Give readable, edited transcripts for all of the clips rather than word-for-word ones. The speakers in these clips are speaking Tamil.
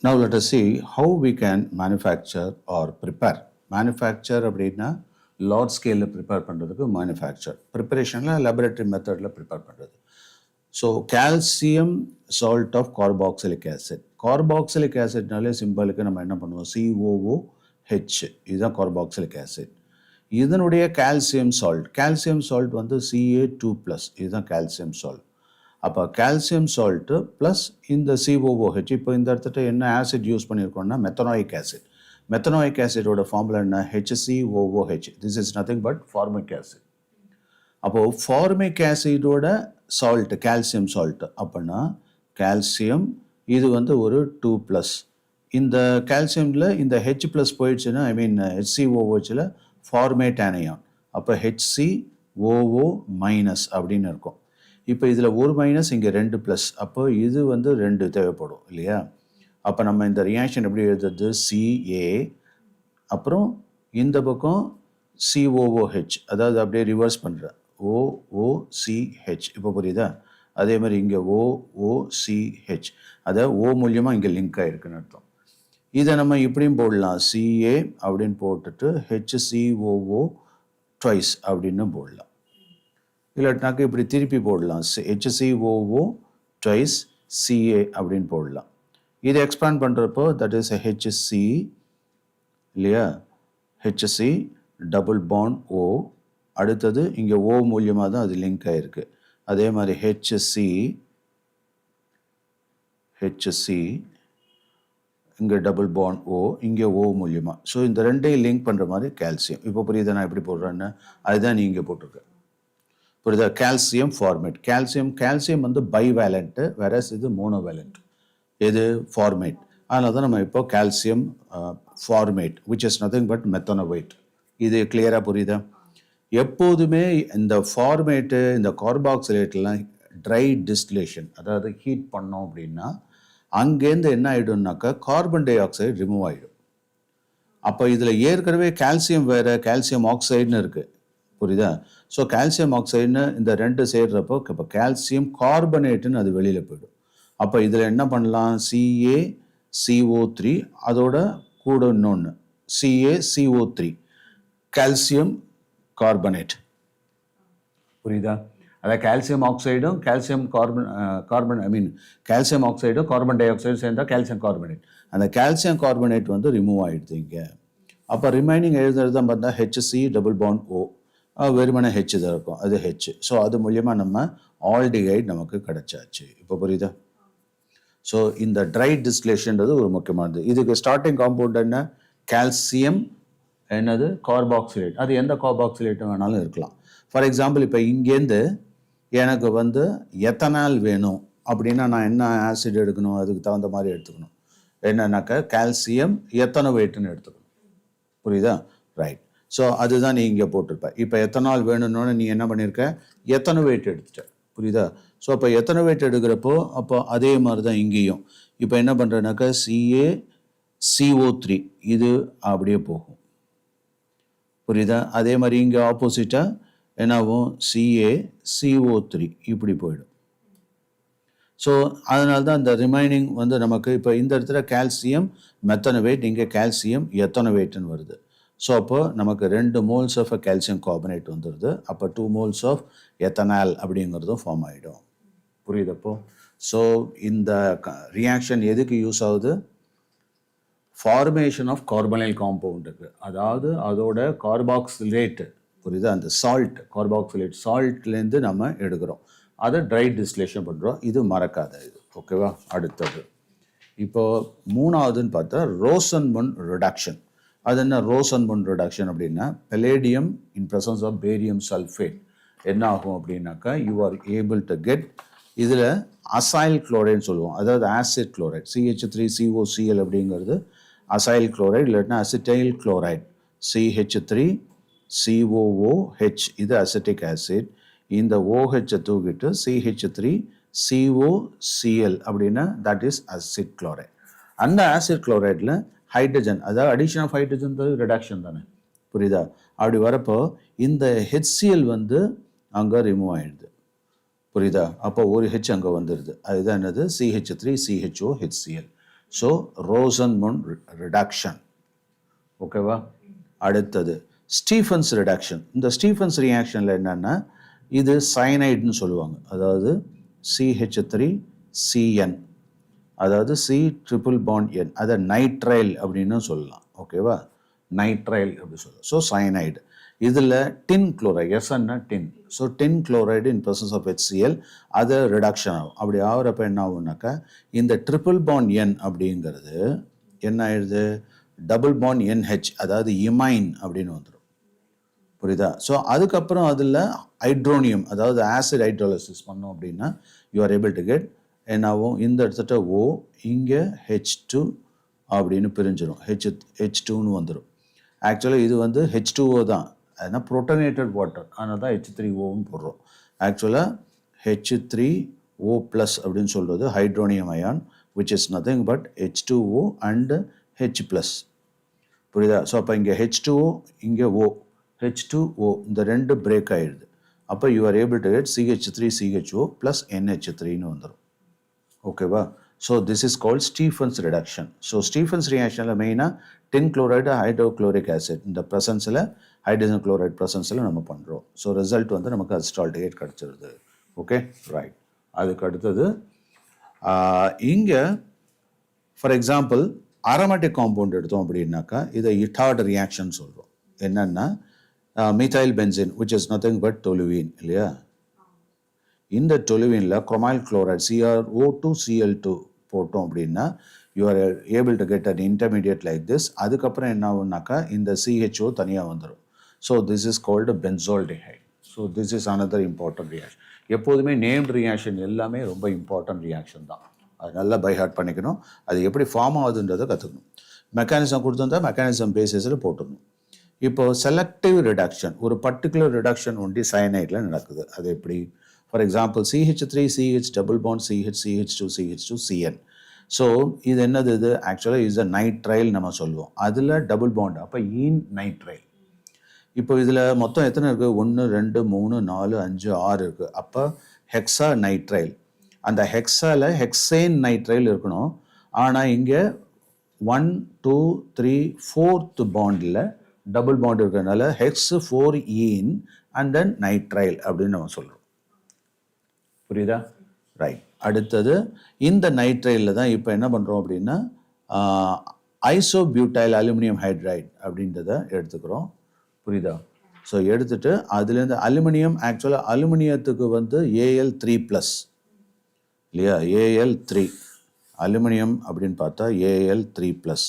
Now let us see how we can manufacture or prepare. Manufacture அப்படின்னா லார்ஜ் ஸ்கேலில் ப்ரிப்பேர் பண்ணுறதுக்கு மேனுஃபேக்சர், ப்ரிப்பரேஷனில் லேபரேட்டரி மெத்தடில் ப்ரிப்பேர் பண்ணுறது. So calcium salt of carboxylic acid. Carboxylic ஆசிட்னாலே சிம்பிளுக்கு நம்ம என்ன பண்ணுவோம், COOH, இதுதான் கார்பாக்சிலிக் ஆசிட். இதனுடைய கால்சியம் சால்ட் வந்து Ca2+, இதுதான் கால்சியம் சால்ட். அப்போ கால்சியம் சால்ட்டு ப்ளஸ் இந்த COOH. இப்போ இந்த இடத்துல என்ன ஆசிட் யூஸ் பண்ணியிருக்கோம்னா மெத்தனாயிக் ஆசிட். மெத்தனாயிக் ஆசிடோட ஃபார்முலா என்ன, HCOOH. This is nothing but formic acid. அப்போது ஃபார்மிக் ஆசிடோட சால்ட் கால்சியம் சால்ட் அப்படின்னா கால்சியம் இது வந்து ஒரு 2+. இந்த கால்சியமில் இந்த H+ போயிடுச்சுன்னா HCOOHல ஃபார்மேட் ஆனியான். அப்போ HCOO- அப்படின்னு இருக்கும். இப்போ இதில் ஒரு மைனஸ், இங்கே 2+. அப்போ இது வந்து 2 தேவைப்படும் இல்லையா? அப்போ நம்ம இந்த ரியாக்ஷன் எப்படி எழுதுறது, CA அப்புறம் இந்த பக்கம் COOH, அதாவது அப்படியே ரிவர்ஸ் பண்ணுற OOCH. இப்போ புரியுதா? அதே மாதிரி இங்கே OOCH, அதாவது O மூலியமாக இங்கே லிங்க் ஆகிருக்குன்னு அர்த்தம். இதை நம்ம இப்படியும் போடலாம், CA அப்படின்னு போட்டுட்டு HCOO ட்வைஸ் அப்படின்னு போடலாம். இல்லாட்டினாக்க இப்படி திருப்பி போடலாம், HCOO ட்வைஸ் CA அப்படின்னு போடலாம். இதை எக்ஸ்பேண்ட் பண்ணுறப்போ தட் இஸ் HC இல்லையா, HC டபுள் பாண்ட் O. அடுத்தது இங்கே O மூலியமாக தான் அது லிங்க் ஆகிருக்கு. அதே மாதிரி HC இங்கே டபுள் பாண்ட் O, இங்கே O மூலியமாக. ஸோ இந்த ரெண்டையும் லிங்க் பண்ணுற மாதிரி கால்சியம். இப்போ புரியுதா நான் எப்படி போடுறேன்னு? அதுதான் நீ இங்கே போட்டிருக்க. புரியுதா? Calcium formate. கால்சியம் வந்து பைவேலண்ட்டு, வேறஸ் இது மோனோவேலண்ட். எது? ஃபார்மேட். அதனால தான் நம்ம இப்போ calcium formate which is nothing but methanoate. இது கிளியராக புரியுதா? எப்போதுமே இந்த ஃபார்மேட்டு, இந்த கார்பாக்சிலேட்லாம் ட்ரை டிஸ்டிலேஷன், அதாவது ஹீட் பண்ணோம் அப்படின்னா அங்கேருந்து என்ன ஆகிடும்னாக்கா கார்பன் டை ஆக்சைடு ரிமூவ் ஆகிடும். அப்போ இதில் ஏற்கனவே கால்சியம் வேறு, கால்சியம் ஆக்சைடுன்னு இருக்குது. புரியுதா? ஸோ கால்சியம் ஆக்சைடுன்னு இந்த 2 சேர்றப்போ இப்போ கால்சியம் கார்பனேட்டுன்னு அது வெளியில் போயிடும். அப்போ இதில் என்ன பண்ணலாம், CaCO3 அதோட கூட இன்னொன்று CaCO3 கால்சியம் கார்பனேட். புரியுதா? அதாவது கால்சியம் ஆக்சைடும் கால்சியம் கால்சியம் ஆக்சைடும் கார்பன் டை ஆக்சைடும் சேர்ந்தால் கால்சியம் கார்பனேட். அந்த கால்சியம் கார்பனேட் வந்து ரிமூவ் ஆகிடுது இங்கே. அப்போ ரிமைனிங் எழுதுறது தான் பார்த்தா HC டபுள் பாண்ட் O, வெறுமனே H தான் இருக்கும், அது H. ஸோ அது மூலியமாக நம்ம ஆல்டிகைட் நமக்கு கிடைச்சாச்சு. இப்போ புரியுதா? ஸோ இந்த ட்ரை டிஸ்டிலேஷன்றது ஒரு முக்கியமானது. இதுக்கு ஸ்டார்டிங் காம்பவுண்ட் என்ன, கால்சியம் என்னது கார்பாக்சிலேட். அது எந்த கார்பாக்சிலேட்டும் வேணாலும் இருக்கலாம். ஃபார் எக்ஸாம்பிள் இப்போ இங்கேருந்து எனக்கு வந்து எத்தனால் வேணும் அப்படின்னா நான் என்ன ஆசிட் எடுக்கணும், அதுக்கு தகுந்த மாதிரி எடுத்துக்கணும். என்னன்னாக்கா கால்சியம் எத்தனோவேட்டுன்னு எடுத்துக்கணும். புரியுதா? ரைட். ஸோ அதுதான் நீ இங்கே போட்டிருப்ப. இப்போ எத்தனால் வேணும்னு நீ என்ன பண்ணியிருக்க, எத்தனோவேட் எடுத்துட்ட. புரியுதா? ஸோ அப்போ எத்தனோவேட் எடுக்கிறப்போ அப்போ அதே மாதிரி தான் இங்கேயும். இப்போ என்ன பண்ணுறேன்னாக்கா CaCO3 இது அப்படியே போகும். புரியுதா? அதே மாதிரி இங்கே ஆப்போசிட்டாக என்னாகும், CaCO3 இப்படி போயிடும். ஸோ அதனால தான் இந்த ரிமைனிங் வந்து நமக்கு இப்போ இந்த இடத்துல கால்சியம் மெத்தனோவேட், இங்கே கால்சியம் எத்தனோவேட்டுன்னு வருது. ஸோ அப்போ நமக்கு 2 moles ஆஃப் கால்சியம் கார்பனேட் வந்துடுது. அப்போ 2 moles ஆஃப் எத்தனால் அப்படிங்கிறதும் ஃபார்ம் ஆகிடும். புரியுதப்போ? ஸோ இந்த ரியாக்ஷன் எதுக்கு யூஸ் ஆகுது, ஃபார்மேஷன் ஆஃப் கார்பனைல் காம்பவுண்டுக்கு. அதாவது அதோட கார்பாக்சிலேட், புரியுதா, அந்த சால்ட் கார்பாக்சிலேட் சால்ட்லேருந்து நம்ம எடுக்கிறோம், அதை ட்ரை டிஸ்டிலேஷன் பண்ணுறோம். இது மறக்காத இது. ஓகேவா? அடுத்தது இப்போது மூணாவதுன்னு பார்த்தா ரோசன்முண்ட் ரிடக்ஷன். அது என்ன ரோசன்முண்ட் ரிடக்ஷன் அப்படின்னா, palladium in presence of barium sulphate என்ன ஆகும் அப்படின்னாக்கா, you are able to get இதில் அசைல் குளோரைடுன்னு சொல்லுவோம், அதாவது ஆசிட் குளோரைட். CH3COCl அப்படிங்கிறது அசைல் குளோரைடு, இல்லாட்டினா அசிட்டைல் குளோரைடு CH3COOH, இது அசிட்டிக் ஆசிட். இந்த OH தூக்கிட்டு CH3COCl அப்படின்னா தட் இஸ் அசிட் குளோரைட். அந்த ஆசிட் குளோரைடில் ஹைட்ரஜன், அதாவது அடிஷன் ஆஃப் ஹைட்ரஜன் ரிடக்ஷன் தானே. புரியுதா? அப்படி வரப்போ இந்த HCl வந்து அங்கே ரிமூவ் ஆகிடுது. புரியுதா? அப்போ ஒரு H அங்கே வந்துடுது. அதுதான் என்னது, CH3CHO HCl. So ரோசன்முண்ட் reduction. ஓகேவா? அடுத்தது ஸ்டீஃபன்ஸ் ரிடக்ஷன். இந்த ஸ்டீஃபன்ஸ் ரியாக்ஷனில் என்னென்னா இது சயனைடுன்னு சொல்லுவாங்க. அதாவது CH3CN, அதாவது C ட்ரிபிள் பாண்ட் N, அதை நைட்ரைல் அப்படின்னு சொல்லலாம். ஓகேவா? நைட்ரைல் அப்படி சொல்லலாம். So cyanide. இதில் டின் குளோரைடு, எஸ்ன்னா tin. So tin chloride in presence of HCl அது ரிடக்ஷன் ஆகும். அப்படி ஆகிறப்ப என்ன ஆகும்னாக்கா இந்த ட்ரிபிள் பாண்ட் N அப்படிங்கிறது என்ன ஆயிடுது, டபுள் பாண்ட் NH, அதாவது இமைன் அப்படின்னு வந்துடும். புரியுதா? ஸோ அதுக்கப்புறம் அதில் ஹைட்ரோனியம், அதாவது ஆசிட் ஹைட்ரோலிசிஸ் பண்ணோம் அப்படின்னா you are able to get என்னாகும், இந்த இடத்துல O, இங்கே H2 அப்படின்னு பிரிஞ்சிடும், H2ன்னு வந்துடும். ஆக்சுவலாக இது வந்து H2O தான், அதனால் புரோட்டனேட்டட் வாட்டர், அதனால தான் H3Oன்னு போடுறோம். ஆக்சுவலாக H3O ப்ளஸ் அப்படின்னு சொல்கிறது hydronium ion, which is nothing but H2O and H plus. புரியுதா? ஸோ அப்போ இங்கே H2O, இங்கே O, H2O இந்த ரெண்டு பிரேக் ஆகிடுது. அப்போ you are able to get CH3CHO plus NH3ன்னு வந்துடும். ஓகேவா? So this is called Stephen's reduction. So Stephen's ரியாக்ஷனில் மெயினாக டின் குளோரைடு ஹைட்ரோக்ளோரிக் ஆசிட் இந்த ப்ரெசன்ஸில், ஹைட்ரஜன் குளோரைட் ப்ரெசன்ஸில் நம்ம பண்ணுறோம். ஸோ ரிசல்ட் வந்து நமக்கு அசிட்டால்டிகேட் கிடச்சிருது. Okay, right. அதுக்கு அடுத்தது இங்கே ஃபார் எக்ஸாம்பிள் அரோமேட்டிக் காம்பவுண்ட் எடுத்தோம் அப்படின்னாக்கா இதை இட்டார்ட் ரியாக்ஷன் சொல்கிறோம். என்னென்னா methyl benzene which is nothing but toluene இல்லையா? இந்த டொலுவீனில் குரோமைல் குளோரைட் CrO2Cl2 போட்டோம் அப்படின்னா you are able to get an intermediate like this. அதுக்கப்புறம் என்ன ஆகுனாக்கா இந்த CHO தனியாக வந்துடும். So this is called benzaldehyde. So this is another important reaction. எப்போதுமே நேம்டு ரியாக்ஷன் எல்லாமே ரொம்ப இம்பார்ட்டன்ட் ரியாக்ஷன் தான். அது நல்லா பை ஹார்ட் பண்ணிக்கணும். அது எப்படி ஃபார்ம் ஆகுதுன்றதை கற்றுக்கணும். மெக்கானிசம் கொடுத்துருந்தா மெக்கானிசம் பேசிஸில் போட்டுடணும். இப்போது செலக்டிவ் ரிடக்ஷன், ஒரு பர்டிகுலர் ரிடக்ஷன் ஒண்டி சயனைடில் நடக்குது. அது எப்படி? For example CH3CH double bond CH2CH2CN. So இது என்னது? இது ஆக்சுவலாக இஸ் அ நைட்ரைல் நம்ம சொல்லுவோம். அதில் டபுள் பாண்ட், அப்போ ஈன் நைட்ரைல். இப்போ இதில் மொத்தம் எத்தனை இருக்குது? 1 2 3 4 5 6 இருக்குது. அப்போ ஹெக்ஸா நைட்ரைல். அந்த ஹெக்ஸாவில் ஹெக்ஸேன் நைட்ரைல் இருக்கணும். ஆனால் இங்கே 1 2 3 4th பாண்டில் டபுள் பாண்ட் இருக்கிறதுனால Hex4ஈன் அண்ட் தென் நைட்ரைல் அப்படின்னு நம்ம சொல்கிறோம். புரியுதா? ரைட். அடுத்தது இந்த நைட்ரைலில் தான் இப்போ என்ன பண்ணுறோம் அப்படின்னா ஐசோபியூட்டைல் அலுமினியம் ஹைட்ரைட் அப்படின்றத எடுத்துக்கிறோம். புரியுதா? ஸோ எடுத்துட்டு அதுலேருந்து அலுமினியம், ஆக்சுவலாக அலுமினியத்துக்கு வந்து Al3+ இல்லையா? Al3 அலுமினியம் அப்படின்னு பார்த்தா Al3+,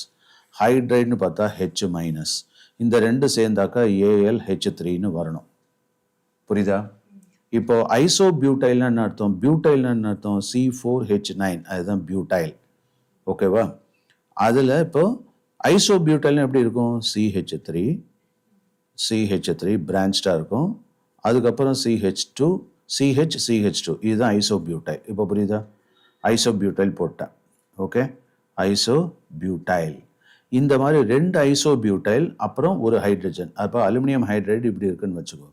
ஹைட்ரைட்னு பார்த்தா H-. இந்த ரெண்டு சேர்ந்தாக்கா AlH3ன்னு வரணும். புரியுதா? இப்போ ஐசோபியூட்டைல்னு என்ன அர்த்தம்? பியூட்டைல்னு என்ன அர்த்தம்? C4H9, அதுதான் பியூட்டைல். ஓகேவா? அதில் இப்போ ஐசோபியூட்டைல்னு எப்படி இருக்கும்? CH3 பிரான்ச்டாக இருக்கும். அதுக்கப்புறம் CH2 இதுதான் ஐசோபியூட்டைல். இப்போ புரியுதா? ஐசோபியூட்டைல் போட்டேன். Okay, isobutyl. இந்த மாதிரி 2 ஐசோபியூட்டைல் அப்புறம் ஒரு ஹைட்ரஜன். அப்போ அலுமினியம் ஹைட்ரைடு இப்படி இருக்குன்னு வச்சுக்கோ.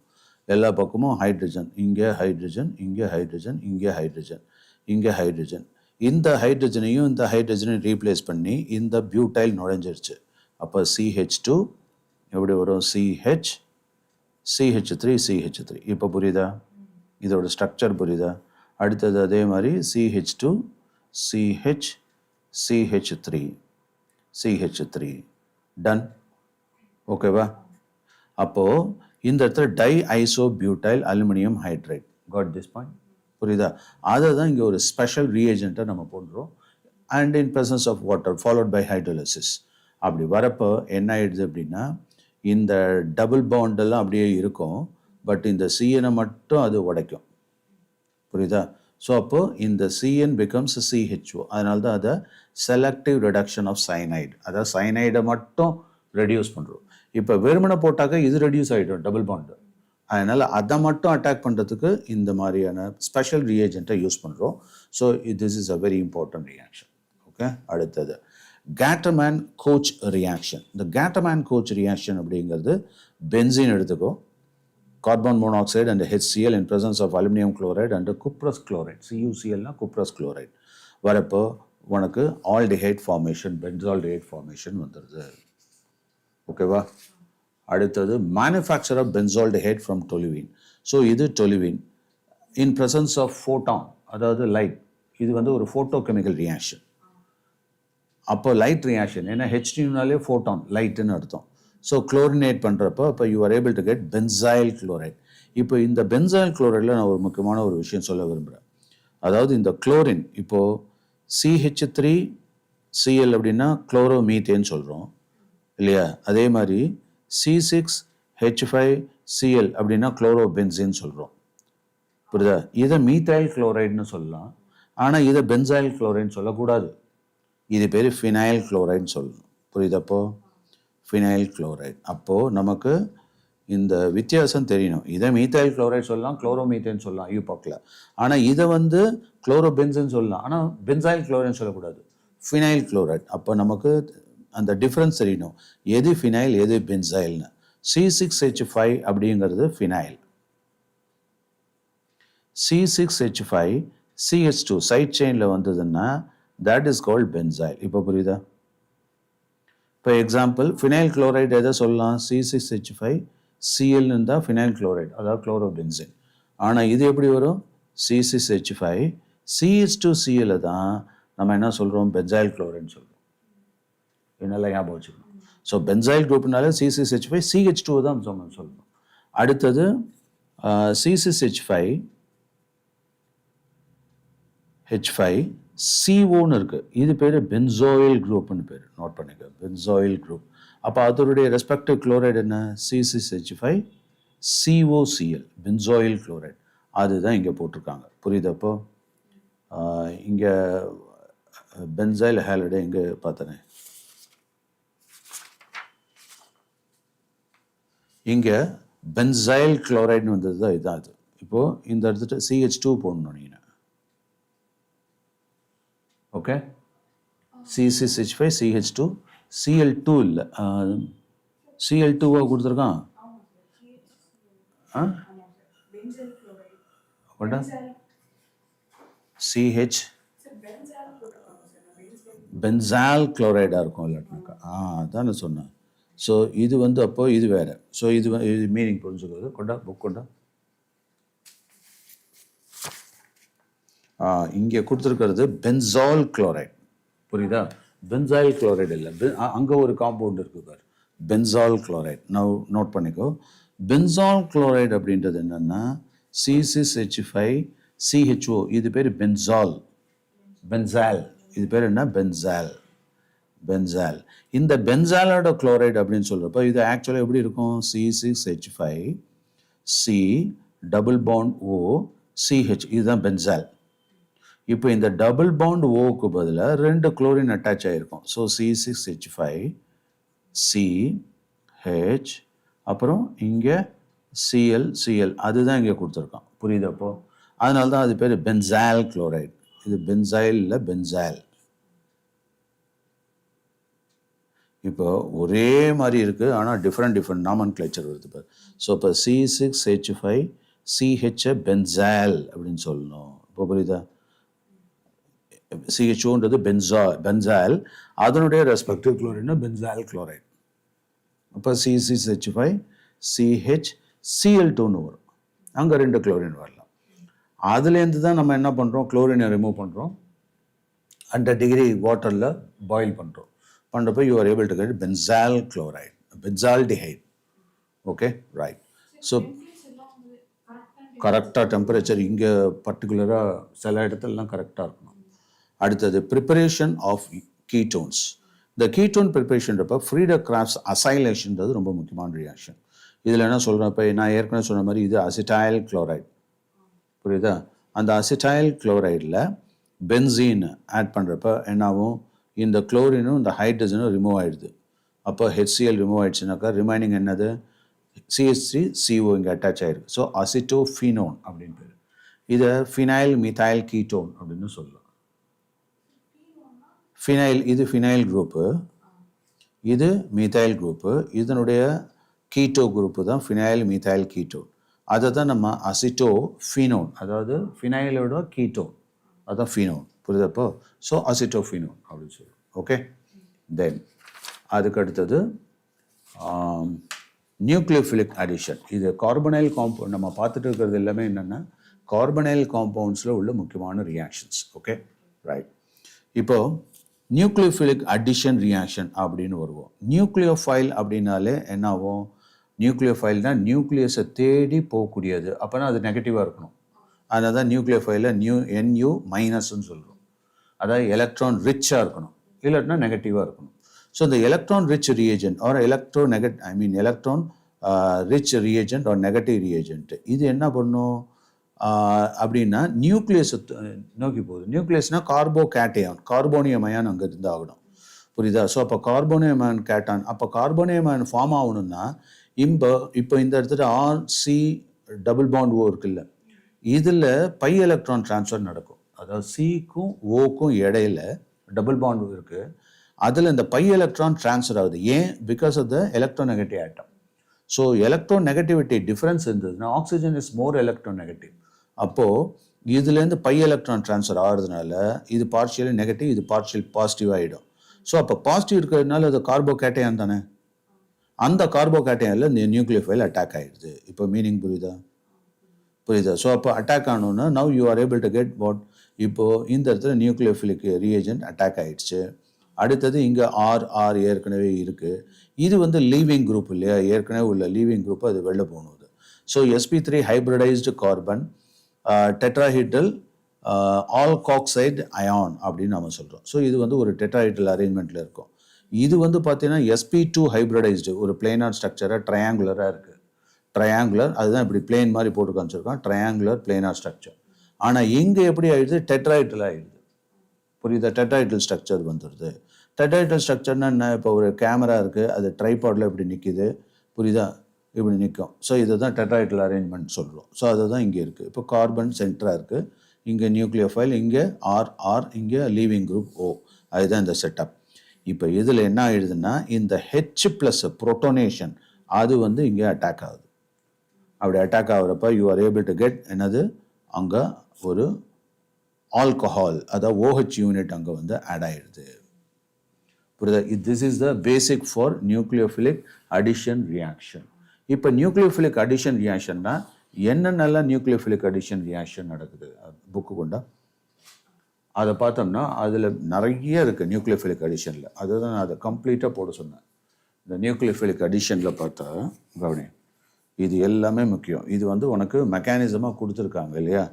எல்லா பக்கமும் ஹைட்ரஜன், இங்கே ஹைட்ரஜன், இங்கே ஹைட்ரஜன், இங்கே ஹைட்ரஜன், இங்கே ஹைட்ரஜன். இந்த ஹைட்ரஜனையும் இந்த ஹைட்ரஜனையும் ரீப்ளேஸ் பண்ணி இந்த பியூட்டைல் நுழைஞ்சிருச்சு. அப்போ CH2 எப்படி வரும்? CH3. இப்போ புரியுதா? இதோட ஸ்ட்ரக்சர் புரியுதா? அடுத்தது அதே மாதிரி CH2 CH3 டன். ஓகேவா? அப்போது இந்த இடத்துல di isobutyl aluminium hydride. Got this point? புரியுதா? அதை தான் இங்கே ஒரு ஸ்பெஷல் ரீஏஜெண்ட்டை நம்ம போடுறோம். And in presence of water followed by hydrolysis. அப்படி வரப்போ என்ன ஆயிடுது அப்படின்னா இந்த டபுள் பாண்டெல்லாம் அப்படியே இருக்கும், பட் இந்த CNஐ மட்டும் அது உடைக்கும். புரியுதா? ஸோ அப்போது இந்த CN becomes CHO. அதனால தான் அதை செலக்டிவ் ரிடக்ஷன் ஆஃப் சயனைடு, அதாவது சயனைடை மட்டும் ரெடியூஸ் பண்ணுறோம். இப்போ வெறுமனை போட்டாக்க இது ரெடியூஸ் ஆகிடும் டபுள் பாண்டு. அதனால் அதை மட்டும் அட்டாக் பண்ணுறதுக்கு இந்த மாதிரியான ஸ்பெஷல் ரியேஜெண்ட்டை யூஸ் பண்ணுறோம். So this is a very important reaction. Okay, அடுத்தது கேட்டர்மேன் கோச் ரியாக்ஷன். இந்த கேட்டர்மேன் கோச் ரியாக்ஷன் அப்படிங்கிறது பென்சீன் எடுத்துக்கோ, carbon monoxide and HCl in presence of aluminum chloride and cuprous chloride. CuCl னா cuprous chloride வரப்போ உனக்கு ஆல்டிஹைட் ஃபார்மேஷன், பென்சால்டிஹைட் ஃபார்மேஷன் வந்துடுது. ஓகேவா? அடுத்தது manufacture of benzaldehyde from toluene. So இது toluene in presence of photon, அதாவது லைட். இது வந்து ஒரு ஃபோட்டோ கெமிக்கல் ரியாக்ஷன். அப்போ லைட் ரியாக்ஷன், ஏன்னா ஹெச்டினாலே ஃபோட்டான் லைட்டுன்னு அர்த்தம். ஸோ குளோரினேட் பண்ணுறப்போ அப்போ you are able to get benzoyl chloride. இப்போ இந்த பென்சாயில் குளோரைடில் நான் ஒரு முக்கியமான ஒரு விஷயம் சொல்ல விரும்புகிறேன். அதாவது இந்த குளோரின் இப்போது CH3Cl அப்படின்னா குளோரோமீத்தேன்னு சொல்கிறோம் இல்லையா? அதே மாதிரி C6H5Cl அப்படின்னா குளோரோபென்சின்னு சொல்கிறோம். புரியுதா? இதை மீத்தைல் குளோரைடுன்னு சொல்லலாம், ஆனால் இதை பென்சாயில் குளோரைடுன்னு சொல்லக்கூடாது. இது பேர் ஃபினைல் குளோரைடுன்னு சொல்லணும். புரியுதப்போ? Phenyl chloride. அப்போது நமக்கு இந்த வித்தியாசம் தெரியணும். இதை மீத்தைல் குளோரைடு சொல்லலாம், குளோரோமீத்தேன் சொல்லலாம் யூபாக்கில். ஆனால் இதை வந்து குளோரோபென்சின் சொல்லலாம், ஆனால் பென்சாயில் குளோரைடுன்னு சொல்லக்கூடாது, ஃபினைல் குளோரைடு. அப்போ நமக்கு அந்த டிஃப்ரென்ஸ் தெரியணும், எது ஃபினைல் எது பென்சாயில்னு. C6H5 அப்படிங்கிறது ஃபினைல். C6H5CH2 சைட் செயினில் வந்ததுன்னா that is called பென்சாயில். இப்போ புரியுதா? இப்போ எக்ஸாம்பிள் ஃபினைல் குளோரைடு எதை சொல்லலாம்? C6H5Cl இருந்தால் ஃபினைல் குளோரைடு, அதாவது குளோரோபென்சின். ஆனால் இது எப்படி வரும்? C6H5CH2Cl தான் நம்ம என்ன சொல்கிறோம்? பென்சாயில் குளோரைடுன்னு சொல்கிறோம். என்னெல்லாம் ஞாபகம் வச்சுக்கணும். ஸோ பென்சாயில் குரூப்னால C6H5CH2 தான் சொல்லணும். அடுத்தது C6H5CO இருக்குது. இது பேர் பென்சாயில் குரூப்னு பேர், நோட் பண்ணிக்க, பென்சாயில் குரூப். அப்போ அதனுடைய ரெஸ்பெக்டிவ் குளோரைடு என்ன? C6H5COCl, benzoyl chloride. அதுதான் இங்கே போட்டிருக்காங்க. புரியுதப்போ? இங்கே பென்சாயில் ஹேலைடு எங்கே பார்த்தனே, இங்கே பென்சாயில் குளோரைடுன்னு வந்தது தான் இதுதான். இது இப்போது இந்த இடத்துல CH2 போடணும் நீங்கள். ஓகே, C6H5CH2 Cl2 இல்லை, Cl2 கொடுத்துருக்கான். CH பென்சால் குளோரைடாக இருக்கும் இல்லாட்டினாக்கா. அதான் நான் சொன்னேன். ஸோ இது வந்து அப்போது இது வேறு. ஸோ இது மீனிங் புரிஞ்சுக்கிறது. கொண்டா புக் கொண்டா. இங்கே கொடுத்துருக்கிறது பென்சால் குளோரைட். புரியுதா? பென்சாயில் குளோரைடு இல்லை, அங்கே ஒரு காம்பவுண்ட் இருக்குது பார், பென்சால் குளோரைட். நோட் பண்ணிக்கோ. பென்சால் குளோரைடு அப்படின்றது என்னென்னா C6H5CHO, இது பேர் பென்சால். இது பேர் என்ன? பென்சால். இந்த பென்சாலோட குளோரைடு அப்படின்னு சொல்கிறப்போ இது ஆக்சுவலாக எப்படி இருக்கும்? C6H5C டபுள் பாண்ட் OCH, இதுதான் பென்சால். இப்போ இந்த டபுள் பாண்ட் ஓக்கு பதிலாக 2 குளோரின் அட்டாச் ஆகிருக்கும். ஸோ C6H5CH, அப்புறம் இங்கே Cl, அதுதான் இங்கே கொடுத்துருக்கோம். புரியுதப்போ? அதனால தான் அது பேர் பென்சால் குளோரைடு. இது பென்சாயில் இல்லை, பென்சால். இப்போ ஒரே மாதிரி இருக்குது, ஆனால் டிஃப்ரெண்ட் நாமன்கிளேச்சர் வருது பார். ஸோ இப்போ C6H5CH பென்சால் அப்படின்னு சொல்லணும். இப்போ புரியுதா? CHOன்றது பென்சால், அதனுடைய ரெஸ்பெக்டிவ் குளோரைடுனா பென்சால் குளோரைடு. அப்போ C6H5CHCl2ன்னு வரும். அங்கே 2 குளோரின் வரலாம். அதுலேருந்து தான் நம்ம என்ன பண்ணுறோம்? குளோரினை ரிமூவ் பண்ணுறோம், 100 டிகிரி வாட்டரில் பாயில் பண்ணுறோம். பண்ணுறப்போ you are able to get benzal chloride, benzaldehyde. Okay, right. So கரெக்டாக டெம்பரேச்சர் இங்கே பர்டிகுலராக சில இடத்துலலாம் கரெக்டாக இருக்கணும். அடுத்தது ப்ரிப்பரேஷன் ஆஃப் கீட்டோன்ஸ். இந்த கீட்டோன் ப்ரிப்பரேஷன்றப்போ ஃப்ரீடர் கிராஃப்ட்ஸ் அசைலேஷன்றது ரொம்ப முக்கியமான ரியாக்ஷன். இதில் என்ன சொல்கிறேன்? இப்போ நான் ஏற்கனவே சொன்ன மாதிரி இது அசிட்டைல் குளோரைடு. புரியுதா? அந்த அசிட்டைல் குளோரைடில் பென்சீன் ஆட் பண்ணுறப்ப என்னாகும்? இந்த குளோரினும் இந்த ஹைட்ரஜனும் ரிமூவ் ஆகிடுது. அப்போ HCl ரிமூவ் ஆகிடுச்சுனாக்கா ரிமைனிங் என்னது? CH3CO இங்கே அட்டாச் ஆகிருக்கு. ஸோ அசிட்டோஃபினோன் அப்படின்னு பேர். இதை ஃபினைல் மிதைல் கீட்டோன் அப்படின்னு சொல்லலாம். ஃபினைல், இது ஃபினைல் குரூப்பு, இது மிதைல் குரூப்பு, இதனுடைய கீட்டோ குரூப்பு தான் ஃபினைல் மிதைல் கீட்டோன். அதை தான் நம்ம அசிட்டோஃபினோன், அதாவது ஃபினைலோட கீட்டோன், அதுதான் ஃபினோன். புரியுதப்போ? ஸோ அசிட்டோஃபினோன் அப்படின்னு சொல்லுவோம். ஓகே, தென் அதுக்கு அடுத்தது நியூக்ளியோஃபிலிக் அடிஷன். இது கார்பனைல் காம்பவுண்ட் நம்ம பார்த்துட்டு இருக்கிறது எல்லாமே என்னென்னா கார்பனைல் காம்பவுண்ட்ஸில் உள்ள முக்கியமான ரியாக்ஷன்ஸ். Okay, right. இப்போது நியூக்ளியோஃபிலிக் அடிஷன் ரியாக்ஷன் அப்படின்னு வருவோம். நியூக்ளியோஃபைல் அப்படின்னாலே என்ன ஆகும்? நியூக்ளியோஃபைல்னால் நியூக்ளியஸை தேடி போகக்கூடியது. அப்போனா அது நெகட்டிவாக இருக்கணும். அதனால தான் நியூக்ளியோஃபைலில் NU மைனஸ்ன்னு சொல்கிறோம். அதாவது எலக்ட்ரான் ரிச்சாக இருக்கணும், இல்லாட்டினா நெகட்டிவாக இருக்கணும். ஸோ இந்த electron rich reagent or electron rich reagent or negative reagent இது என்ன பண்ணும் அப்படின்னா நியூக்ளியஸை நோக்கி போகுது. நியூக்ளியஸ்னால் கார்போனியம் அயான் அங்கே இருந்து ஆகணும். புரியுதா? ஸோ அப்போ கார்போனியம் அயான் கேட்டான். அப்போ கார்போனியம் அயான் ஃபார்ம் ஆகணும்னா இப்போ இந்த இடத்துல RC டபுள் பாண்ட் O இருக்குல்ல, இதில் பை எலக்ட்ரான் ட்ரான்ஸ்ஃபர் நடக்கும். அதாவது Cக்கும் Oக்கும் இடையில டபுள் பாண்ட் இருக்குது. அதில் இந்த பை எலக்ட்ரான் ட்ரான்ஸ்ஃபர் ஆகுது. ஏன்? Because of the electronegative atom. So electronegativity difference இருந்ததுன்னா ஆக்சிஜன் இஸ் மோர் எலக்ட்ரோநெகட்டிவ். அப்போது இதுலேருந்து பை எலக்ட்ரான் ட்ரான்ஸ்ஃபர் ஆகிறதுனால இது பார்ஷியலி நெகட்டிவ், இது பார்ஷியல் பாசிட்டிவ் ஆகிடும். ஸோ அப்போ பாசிட்டிவ் இருக்கிறதுனால அது கார்போகேட்டையான் தானே. அந்த கார்போகேட்டையானில் இந்த நியூக்ளியோஃபைல் அட்டாக் ஆகிடுது. இப்போ மீனிங் புரியுதா? ஸோ அப்போ அட்டாக் ஆனோன்னா now you are able to get what? இப்போது இந்த இடத்துல நியூக்ளியோஃபிலிக் ரியேஜென்ட் அட்டாக் ஆகிடுச்சு. அடுத்தது இங்கே R ஏற்கனவே இருக்குது. இது வந்து லீவிங் குரூப் இல்லையா, ஏற்கனவே உள்ள லீவிங் குரூப் அது வெளில போகணுது. So sp3 hybridised carbon tetrahedral alkoxide ion அப்படின்னு நம்ம சொல்கிறோம். ஸோ இது வந்து ஒரு டெட்ராஹீட்ரல் அரேஞ்ச்மெண்ட்டில் இருக்கும். இது வந்து பார்த்தீங்கன்னா sp2 ஹைப்ரிடைஸ்டு ஒரு பிளேனார் ஸ்ட்ரக்சராக ட்ரையாங்குலராக இருக்குது. ட்ரையாங்குலர் அதுதான் இப்படி பிளேன் மாதிரி போட்டு காமிச்சிருக்கோம், ட்ரையாங்குலர் பிளேனார் ஸ்ட்ரக்சர். ஆனால் இங்கே எப்படி ஆகிடுது? டெட்ராஹீட்ரல் ஆகிடுது. புரியுதா? டெட்ராஹீட்ரல் ஸ்ட்ரக்சர் வந்துடுது. டெட்ராஹீட்ரல் ஸ்ட்ரக்சர்னா என்ன? இப்போ ஒரு கேமரா இருக்குது, அது ட்ரைபாடில் இப்படி நிற்கிது. புரியுதா? இப்படி நிற்கும். ஸோ இதை தான் டெட்ராஹீட்ரல் அரேஞ்ச்மெண்ட் சொல்கிறோம். ஸோ அதுதான் இங்கே இருக்குது. இப்போ கார்பன் சென்டராக இருக்குது, இங்கே நியூக்ளியோஃபைல், இங்கே R, இங்கே லீவிங் குரூப் O. அதுதான் இந்த செட்டப். இப்போ இதில் என்ன ஆகிடுதுன்னா இந்த H+ புரோட்டோனேஷன் அது வந்து இங்கே அட்டாக் ஆகுது. அப்படி அட்டாக் ஆகிறப்ப you are able to get என்னது? அங்கே ஒரு ஆல்கஹால், அதாவது OH யூனிட் அங்கே வந்து ஆட் ஆகிடுது. புரியுதா? This is the basic for nucleophilic addition reaction. இப்போ நியூக்ளியோஃபிலிக் அடிஷன் ரியாக்ஷன்னா என்னென்னலாம் நியூக்ளியோஃபிலிக் அடிஷன் ரியாக்ஷன் நடக்குது புக்கு கொண்டா அதை பார்த்தோம்னா அதில் நிறைய இருக்குது நியூக்ளியோஃபிலிக் அடிஷனில். அதுதான் நான் அதை கம்ப்ளீட்டாக போட சொன்னேன். இந்த நியூக்ளியோஃபிலிக் அடிஷனில் பார்த்தா கவனி, இது எல்லாமே முக்கியம். இது வந்து உனக்கு மெக்கானிசமாக கொடுத்துருக்காங்க இல்லையா,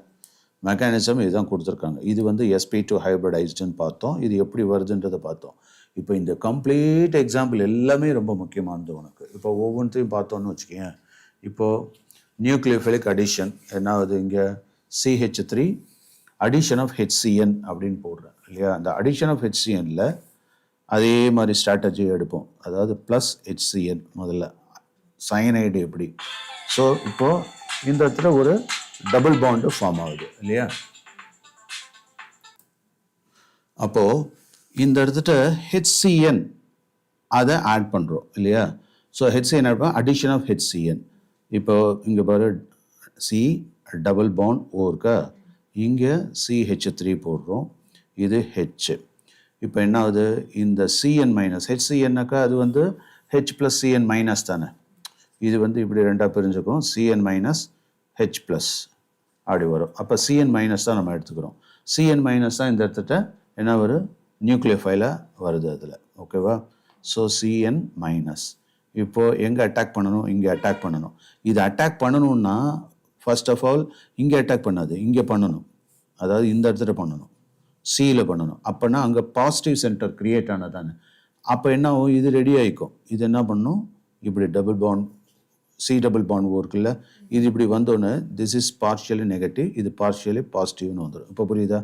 மெக்கானிசம் இதுதான் கொடுத்துருக்காங்க. இது வந்து sp2 ஹைப்ரிடைஸ்டுன்னு பார்த்தோம், இது எப்படி வருதுன்றதை பார்த்தோம். இப்போ இந்த கம்ப்ளீட் எக்ஸாம்பிள் எல்லாமே ரொம்ப முக்கியமானது உனக்கு. இப்போ ஒவ்வொன்றையும் பார்த்தோன்னு வச்சுக்கேன். இப்போது நியூக்ளியோஃபிலிக் அடிஷன் என்ன ஆகுது? இங்கே CH3 அடிஷன் ஆஃப் HCN அப்படின்னு போடுறேன் இல்லையா. அந்த அடிஷன் ஆஃப் HCNல அதே மாதிரி ஸ்ட்ராட்டஜி எடுப்போம். அதாவது ப்ளஸ் HCN முதல்ல சயனைடு எப்படி. ஸோ இப்போது இந்த இடத்துல ஒரு டபுள் பாண்டு ஃபார்ம் ஆகுது இல்லையா. அப்போது இந்த இடத்துல HCN அதை ஆட் பண்ணுறோம் இல்லையா. ஸோ HCN ஆட் பண்ண அடிஷன் ஆஃப் HCN. இப்போது இங்கே பாரு C டபுள் பாண்ட் O இருக்கா, இங்கே CH3 போடுறோம், இது H. இப்போ என்ன ஆகுது? இந்த CN மைனஸ் HCNனாக்கா அது வந்து H + CN மைனஸ் தானே. இது வந்து இப்படி ரெண்டாக பிரிஞ்சுக்கும், CN மைனஸ் H ப்ளஸ் அப்படி வரும். அப்போ CN மைனஸ் தான் நம்ம எடுத்துக்கிறோம். CN மைனஸ் தான் இந்த இடத்துல என்ன வரும்? நியூக்ளியோஃபைலாக வருது அதில். ஓகேவா? ஸோ CN மைனஸ் இப்போது எங்கே அட்டாக் பண்ணணும்? இங்கே அட்டாக் பண்ணணும். இது அட்டாக் பண்ணணும்னா ஃபர்ஸ்ட் ஆஃப் ஆல் இங்கே அட்டாக் பண்ணாது, இங்கே பண்ணணும். அதாவது இந்த இடத்துல பண்ணணும், சியில் பண்ணணும். அப்போனா அங்கே பாசிட்டிவ் சென்டர் க்ரியேட் ஆனதானே. அப்போ என்ன ஆகும்? இது ரெடி ஆகிக்கும். இது என்ன பண்ணணும்? இப்படி double bond C double bond O இருக்குல்ல, இது இப்படி வந்தோடனே திஸ் இஸ் பார்ஷியலி நெகட்டிவ், இது பார்ஷியலி பாசிட்டிவ்னு வந்துடும். இப்போ புரியுதா?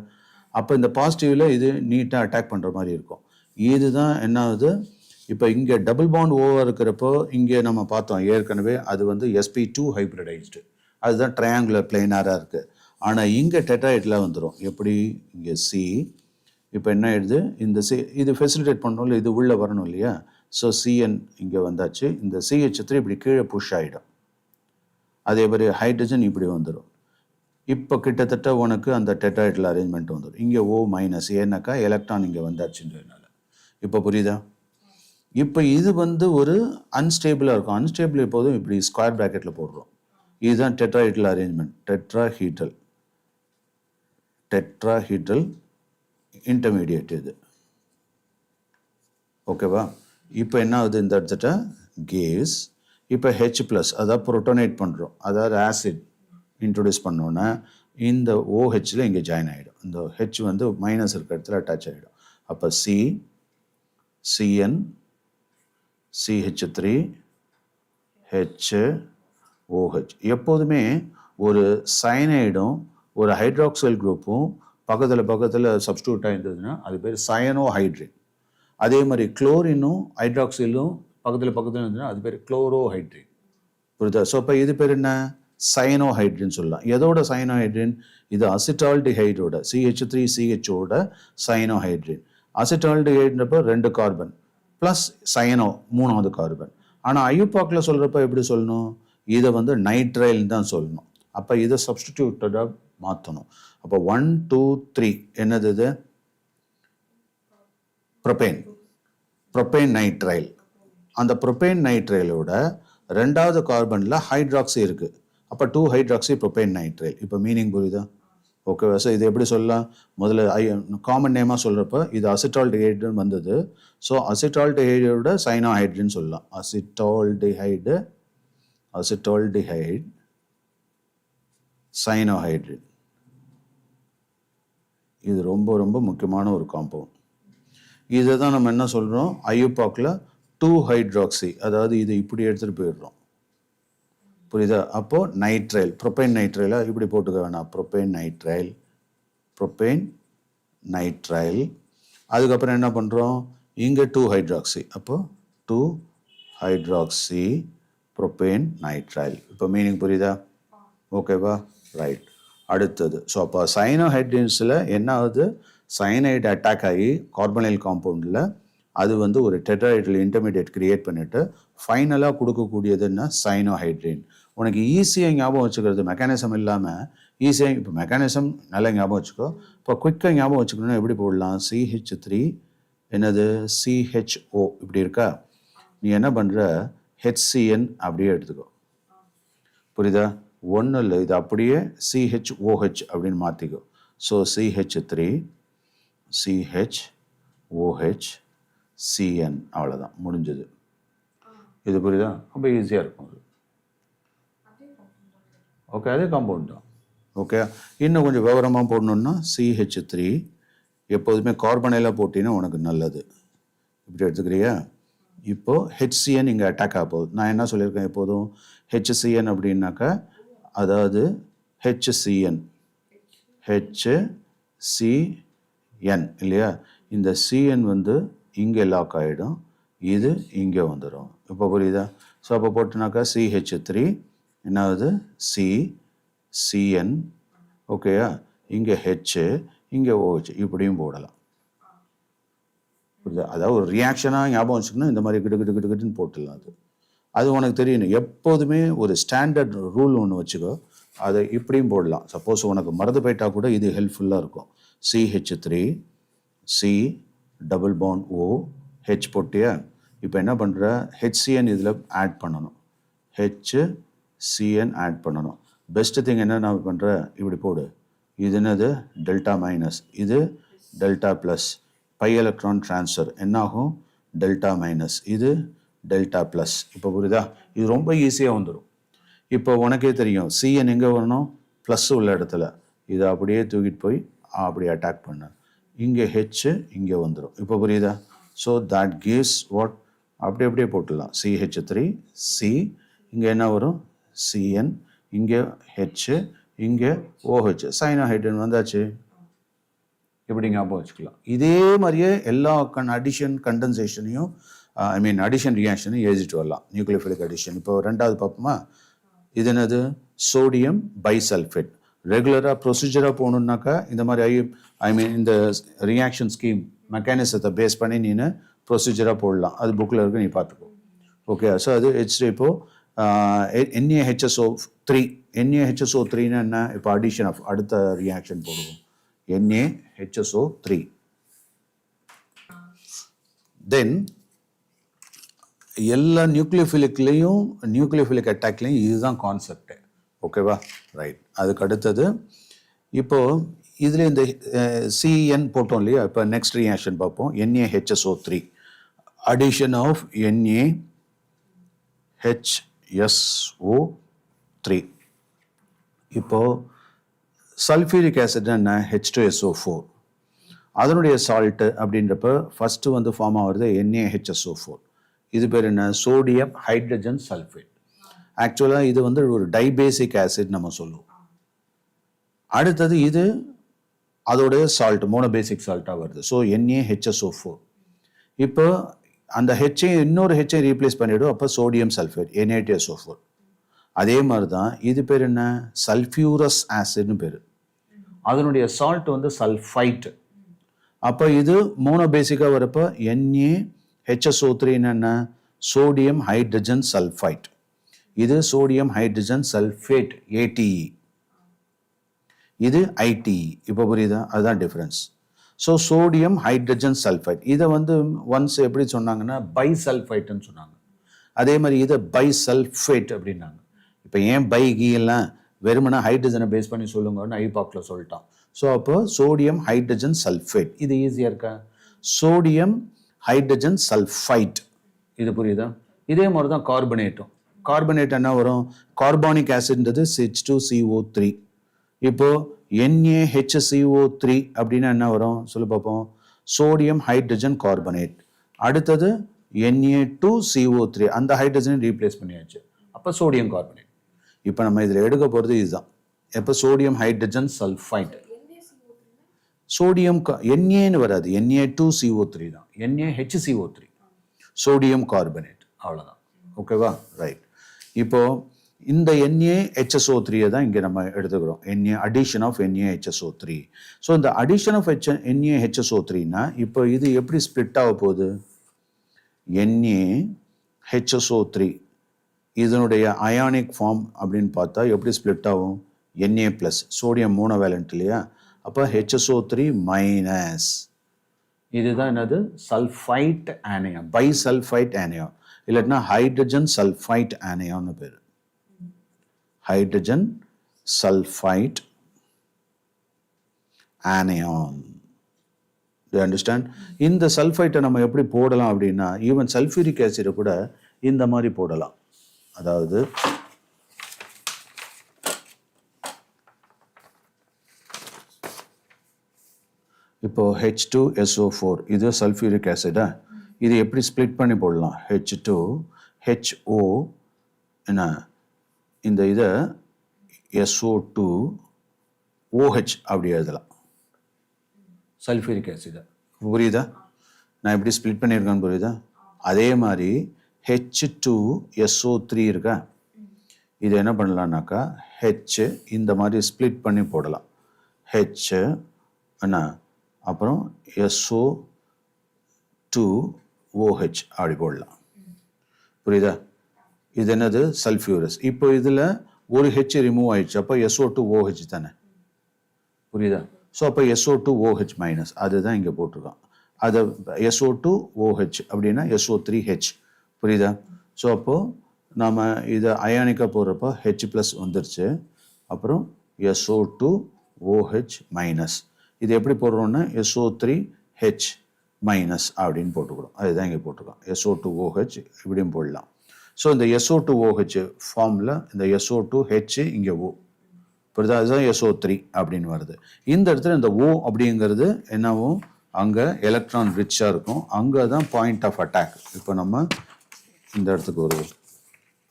அப்போ இந்த பாசிட்டிவில் இது நீட்டாக அட்டாக் பண்ணுற மாதிரி இருக்கும். இதுதான் என்ன ஆகுது? இப்போ இங்கே டபுள் பாண்ட் ஓவர் இருக்கிறப்போ இங்கே நம்ம பார்த்தோம் ஏற்கனவே, அது வந்து sp2 ஹைப்ரிடைஸ்டு, அதுதான் ட்ரையாங்குலர் பிளைனாராக இருக்குது. ஆனால் இங்கே டெட்ராஹைட்ல வந்துடும். எப்படி? இங்கே C. இப்போ என்ன ஆயிடுது? இந்த C இது ஃபெசிலிட்டேட் பண்ணணும், இது உள்ளே வரணும் இல்லையா. ஸோ CN இங்கே வந்தாச்சு. இந்த CH3 இப்படி கீழே புஷ் ஆகிடும். அதே மாதிரி ஹைட்ரஜன் இப்படி வந்துடும். இப்போ கிட்டத்தட்ட உனக்கு அந்த டெட்ராய்டல் அரேஞ்ச்மெண்ட் வந்துடும். இங்கே O மைனஸ் ஏன்னாக்கா எலக்ட்ரான் இங்கே வந்தாச்சுன்றதுனால. இப்போ புரியுதா? இப்போ இது வந்து ஒரு அன்ஸ்டேபிளாக இருக்கும். அன்ஸ்டேபிள் எப்போதும் இப்படி ஸ்கொயர் ப்ராக்கெட்டில் போடுறோம். இதுதான் டெட்ராஹெட்ரல் அரேஞ்ச்மெண்ட். டெட்ராஹெட்ரல் இன்டர்மீடியேட் இது. ஓகேவா? இப்போ என்ன ஆகுது இந்த இடத்துல கேஸ். இப்போ H ப்ளஸ் அதாவது புரோட்டோனேட் பண்ணுறோம், அதாவது ஆசிட் இன்ட்ரடியூஸ் பண்ணோன்னே இந்த OHல இங்கே ஜாயின் ஆகிடும். இந்த H வந்து மைனஸ் இருக்கிற இடத்துல அட்டாச் ஆகிடும். அப்போ CN CH3 HOH. எப்போதுமே ஒரு சயனைடும் ஒரு ஹைட்ராக்சைல் குரூப்பும் பக்கத்தில் சப்ஸ்டியூட்டாக இருந்ததுன்னா அது பேர் சயனோஹைட்ரேட். அதே மாதிரி குளோரினும் ஹைட்ராக்சைலும் பக்கத்தில் இருந்ததுன்னா அது பேர் குளோரோஹைட்ரேட். புரியுதா? ஸோ இப்போ இது பேர் என்ன? சயனோஹைட்ரேன் சொல்லலாம். எதோட சயனோஹைட்ரேன்? இது அசிட்டால்டிஹைடோட CH3CHஓட சயனோஹைட்ரேன். அசிட்டால்டிஹைட்ன்றப்போ 2 கார்பன் ப்ளஸ் சயனோ 3வது கார்பன். ஆனால் ஐயூபாக்கில் சொல்கிறப்ப எப்படி சொல்லணும்? இதை வந்து நைட்ரைல் தான் சொல்லணும். அப்போ இதை சப்ஸ்டிடியூட்டடாக மாற்றணும். அப்போ 1 2 3 என்னது இது? Propane nitrile. அந்த ப்ரொபேன் நைட்ரைலோட 2வது கார்பனில் ஹைட்ராக்சி இருக்குது. அப்போ 2 ஹைட்ராக்சி ப்ரொபேன் நைட்ரைல். இப்போ மீனிங் புரியுதா? ஓகேவா? ஸோ இது எப்படி சொல்லலாம்? முதல்ல காமன் நேமாக சொல்கிறப்ப இது அசிட்டால்டிஹைடுன்னு வந்தது. ஸோ அசிட்டால்டிஹைடோட சைனோஹைட்ரின்னு சொல்லலாம். அசிட்டால்டிஹைடு சைனோஹைட்ரின். இது ரொம்ப ரொம்ப முக்கியமான ஒரு காம்பவுண்ட். இதை தான் நம்ம என்ன சொல்கிறோம்? ஐயூபாக்கில் 2 ஹைட்ராக்சி, அதாவது இது இப்படி எடுத்துகிட்டு போயிடுறோம். புரியுதா? அப்போது நைட்ரைல், ப்ரொபேன் நைட்ரைலாக இப்படி போட்டுக்க வேணாம். Propane nitrile. அதுக்கப்புறம் என்ன பண்ணுறோம்? இங்கே 2 ஹைட்ராக்சி. அப்போது 2 ஹைட்ராக்சி ப்ரொபேன் நைட்ரைல். இப்போ மீனிங் புரியுதா? ஓகேவா? ரைட். அடுத்தது ஸோ அப்போ சைனோஹைட்ரேன்ஸில் என்ன ஆகுது? சயனைடு அட்டாக் ஆகி கார்பனைல் காம்பவுண்டில் அது வந்து ஒரு டெட்ராஹெட்ரல் இன்டர்மீடியேட் கிரியேட் பண்ணிவிட்டு ஃபைனலாக கொடுக்கக்கூடியது என்ன? சைனோஹைட்ரேன். உனக்கு ஈஸியாக ஞாபகம் வச்சுக்கிறது மெக்கானிசம் இல்லாமல் ஈஸியாக. இப்போ மெக்கானிசம் நல்லா ஞாபகம் வச்சுக்கோ. இப்போ குயிக்காக ஞாபகம் வச்சுக்கணும்னா எப்படி போடலாம்? CH3 என்னது? CHO இப்படி இருக்கா? நீ என்ன பண்ணுற? HCN அப்படியே எடுத்துக்கோ. புரியுதா? ஒன்றும் இல்லை, இது அப்படியே CHOH அப்படின்னு மாற்றிக்கோ. ஸோ CH3 CHOH CN அவ்வளோதான், முடிஞ்சது. இது புரியுதா? ரொம்ப ஈஸியாக இருக்கும் அது. ஓகே, அதே காம்பவுண்ட் தான். ஓகே, இன்னும் கொஞ்சம் விவரமாக போடணுன்னா CH3 எப்போதுமே கார்பனைலாக போட்டிங்கன்னா உனக்கு நல்லது. இப்படி எடுத்துக்கிறியா? இப்போது HCN இங்கே அட்டாக் ஆக போகுது. நான் என்ன சொல்லியிருக்கேன் எப்போதும்? HCN அப்படின்னாக்கா அதாவது HCN இல்லையா? இந்த CN வந்து இங்கே லாக் ஆகிடும், இது இங்கே வந்துடும். இப்போ புரியுதா? ஸோ அப்போ போட்டுனாக்கா CH3 என்னாவது? CN. ஓகேயா? இங்கே H, இங்கே OH இப்படியும் போடலாம். புரியுதா? அதாவது ஒரு ரியாக்ஷனாக ஞாபகம் வச்சுக்கணும். இந்த மாதிரி கிட்டுன்னு போட்டுடலாம். அது உனக்கு தெரியணும். எப்போதுமே ஒரு ஸ்டாண்டர்ட் ரூல் ஒன்று வச்சுக்கோ, அதை இப்படியும் போடலாம். சப்போஸ் உனக்கு மறந்து போயிட்டா கூட இது ஹெல்ப்ஃபுல்லாக இருக்கும். CH3 C double bond O H போட்டியா? இப்போ என்ன பண்ணுற? HCN இதில் ஆட் பண்ணணும். HCN ஆட் பண்ணணும். பெஸ்ட்டு திங் என்ன நான் பண்ணுறேன்? இப்படி போடு. இது என்னது? டெல்டா மைனஸ், இது delta plus. Pi electron transfer என்னாகும்? டெல்டா மைனஸ், இது டெல்டா ப்ளஸ். இப்போ புரியுதா? இது ரொம்ப ஈஸியாக வந்துடும். இப்போ உனக்கே தெரியும் CN எங்கே வரணும்? ப்ளஸ் உள்ள இடத்துல. இதை அப்படியே தூக்கிட்டு போய் அப்படி அட்டாக் பண்ண, இங்கே H இங்கே வந்துடும். இப்போ புரியுதா? So that gives what? அப்படியே போட்டுடலாம். CH3 C, இங்கே என்ன வரும்? CN, இங்கே H, இங்கே OH. சைனோஹைட்ரேன் வந்தாச்சு. இப்படி ஞாபகம் வச்சுக்கலாம். இதே மாதிரியே எல்லா அடிஷன் கண்டென்சேஷனையும் அடிஷன் ரியாக்ஷனையும் எழுதிட்டு வரலாம். Nucleophilic addition. இப்போ 2வது பார்ப்போமா? இது என்னது? Sodium bisulphate. ரெகுலராக ப்ரொசீஜராக போகணுன்னாக்கா இந்த மாதிரி இந்த ரியாக்ஷன் ஸ்கீம் மெக்கானிசத்தை பேஸ் பண்ணி நீ ப்ரொசீஜராக போடலாம். அது புக்கில் இருக்கு, நீ பார்த்துக்கோ. ஓகே, ஸோ அது H3. இப்போது NaHSO3 NaHSO3னா என்ன? இப்போ அடிஷன் ஆஃப் அடுத்த ரியாக்ஷன் போடுவோம். NaHSO3 தென் எல்லா நியூக்ளியோஃபிலிக் அட்டாக்லேயும் இதுதான் கான்செப்ட். ஓகேவா? ரைட். அதுக்கு அடுத்தது இப்போது இதில் இந்த CN போட்டோம் இல்லையா? இப்போ நெக்ஸ்ட் ரியாக்ஷன் பார்ப்போம். NaHSO3 addition of NaHSO3. இப்போது சல்ஃபியூரிக் ஆசிட் என்ன? H2SO4. அதனுடைய சால்ட்டு அப்படின்றப்ப ஃபஸ்ட்டு வந்து ஃபார்ம் ஆகிறது NaHSO4. இது பேர் என்ன? Sodium hydrogen sulphate. ஆக்சுவலாக இது வந்து ஒரு டைபேசிக் ஆசிட் நம்ம சொல்லுவோம். அடுத்தது இது அதோடைய சால்ட் மோனோபேசிக் சால்ட்டாக வருது. So NaHSO4. இப்போ அந்த இன்னொரு ஹெச்சை ரீப்ளேஸ் பண்ணிவிடும். அப்போ சோடியம் சல்ஃபேட் Na2SO4. அதே மாதிரி தான் இது பேர் என்ன? சல்ஃபியூரஸ் ஆசிட்னு பேர். அதனுடைய சால்ட் வந்து சல்ஃபைட். அப்போ இது மோனோபேசிக்காக வரப்போ NaHSO3 என்ன? Sodium hydrogen sulphite. இது சோடியம் ஹைட்ரஜன் சல்ஃபேட் ATE. இது ITE. இப்போ புரியுதா? அதுதான் difference. So sodium hydrogen sulphide இதை வந்து ஒன்ஸ் எப்படி சொன்னாங்கன்னா பைசல்ஃபைட்னு சொன்னாங்க. அதே மாதிரி இதை பைசல்ஃபேட் அப்படின்னாங்க. இப்போ ஏன் எல்லாம் வெறுமனா ஹைட்ரஜனை பேஸ் பண்ணி சொல்லுங்கன்னு ஐபாக்ல சொல்லிட்டான். ஸோ அப்போ சோடியம் ஹைட்ரஜன் சல்ஃபேட் இது ஈஸியாக இருக்கா? Sodium hydrogen sulphite. இது புரியுதா? இதே மாதிரி தான் கார்பனேட் என்ன வரும்? கார்பானிக் ஆசிட்ன்றது H2CO3. இப்போ NaHCO3 அப்படின்னா என்ன வரும் சொல்லி பார்ப்போம்? Sodium hydrogen carbonate. அடுத்தது Na2CO3 அந்த ஹைட்ரஜனை ரீப்ளேஸ் பண்ணியாச்சு. அப்போ சோடியம் கார்பனேட். இப்போ நம்ம இதில் எடுக்க போகிறது இதுதான். எப்போ சோடியம் ஹைட்ரஜன் சல்ஃபைட். சோடியம் Naன்னு வராது, Na2CO3 தான். NaHCO3 sodium carbonate. அவ்வளோதான். ஓகேவா? ரைட். இப்போ இந்த NaHSO3 தான் இங்கே நம்ம எடுத்துக்கிறோம். Addition of NaHSO3. ஸோ இந்த அடிஷன் ஆஃப் NaHSO3னா இப்போ இது எப்படி ஸ்பிளிட் ஆக போகுது? NaHSO3 இதனுடைய அயானிக் ஃபார்ம் அப்படின்னு பார்த்தா எப்படி ஸ்பிளிட் ஆகும்? Na ப்ளஸ் சோடியம் மோனோவேலண்ட் இல்லையா? அப்போ HSO3 மைனஸ் இதுதான் என்னது? சல்ஃபைட் ஆனியம், பைசல்ஃபைட் ஆனியம், இல்லாட்டினா ஹைட்ரஜன் சல்ஃபைட் ஆனியம்னு பேர். Hydrogen sulphide anion. To understand? இந்த சல்ஃபைட்டை நம்ம எப்படி போடலாம் அப்படின்னா ஈவன் சல்ஃபியூரிக் ஆசிடை கூட இந்த மாதிரி போடலாம். அதாவது இப்போ H2SO4 இது சல்ஃபியூரிக் ஆசிடா? இது எப்படி ஸ்ப்ளிட் பண்ணி போடலாம்? H2HO என்ன இந்த இதை SO2OH அப்படி எழுதலாம். சல்ஃபியூரிக் ஆசிடா. புரியுதா? நான் எப்படி ஸ்ப்ளிட் பண்ணியிருக்கேன்னு புரியுதா? அதே மாதிரி H2SO3 இருக்கா? இது என்ன பண்ணலான்னாக்கா H இந்த மாதிரி ஸ்ப்ளிட் பண்ணி போடலாம். H என்ன அப்புறம் SO2OH அப்படி போடலாம். புரியுதா? இது என்னது? சல்ஃபியூரஸ். இப்போ இதில் ஒரு H ரிமூவ் ஆயிடுச்சு. அப்போ SO2OH தானே. புரியுதா? ஸோ அப்போ SO2OH மைனஸ் அதுதான் இங்கே போட்டிருக்கோம். அதை SO2OH அப்படின்னா SO3H. புரியுதா? ஸோ அப்போது நாம் இதை அயானிக்காக போடுறப்போ H ப்ளஸ் வந்துருச்சு. அப்புறம் SO2OH மைனஸ் இது எப்படி போடுறோன்னா SO3H மைனஸ் அப்படின்னு போட்டுக்கிறோம். அதுதான் இங்கே போட்டிருக்கோம். SO2OH இப்படியும் போடலாம். ஸோ இந்த SO2OH ஃபார்மில் இந்த SO2H இங்கே O. புரியுதா? அதுதான் SO3 அப்படின்னு வருது. இந்த இடத்துல இந்த O அப்படிங்கிறது என்னவும் அங்கே எலக்ட்ரான் ரிச்சாக இருக்கும். அங்கே தான் பாயிண்ட் ஆஃப் அட்டாக். இப்போ நம்ம இந்த இடத்துக்கு வருவோம்.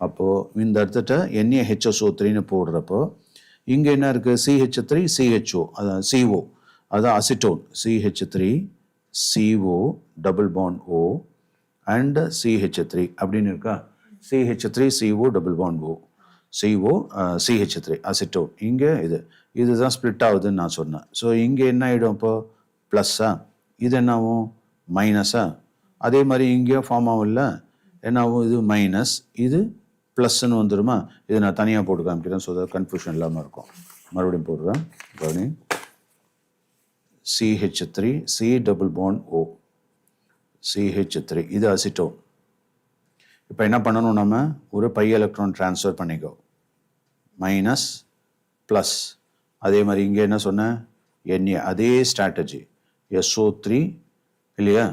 அப்போது இந்த இடத்துட்ட NaHSO3ன்னு போடுறப்போ இங்கே என்ன இருக்குது? CH3 CHO அதான் CO அதான் acetone. CH3CO double bond O and CH3 அப்படின்னு இருக்கா? CH3CO double bond O CO CH3 acetone. இங்கே இதுதான் ஸ்ப்ளிட் ஆகுதுன்னு நான் சொன்னேன். ஸோ இங்கே என்ன ஆகிடும்? இப்போ ப்ளஸ்ஸா? இது என்ன ஆகும்? மைனஸா? அதே மாதிரி இங்கேயும் ஃபார்ம் ஆகும்ல, என்ன ஆகும்? இது மைனஸ், இது ப்ளஸ்ன்னு வந்துடுமா? இதை நான் தனியாக போட்டு காமிக்கிறேன், ஸோ தட் கன்ஃபியூஷன் இல்லாமல் இருக்கும். மறுபடியும் போடுறேன். கவனி, CH3 C double bond O CH3, இது அசிட்டோன். இப்போ என்ன பண்ணணும், நம்ம ஒரு பை எலக்ட்ரான் ட்ரான்ஸ்ஃபர் பண்ணிக்கோ, மைனஸ் ப்ளஸ். அதே மாதிரி இங்கே என்ன சொன்னேன், Na, அதே ஸ்ட்ராட்டஜி, SO3 இல்லையா,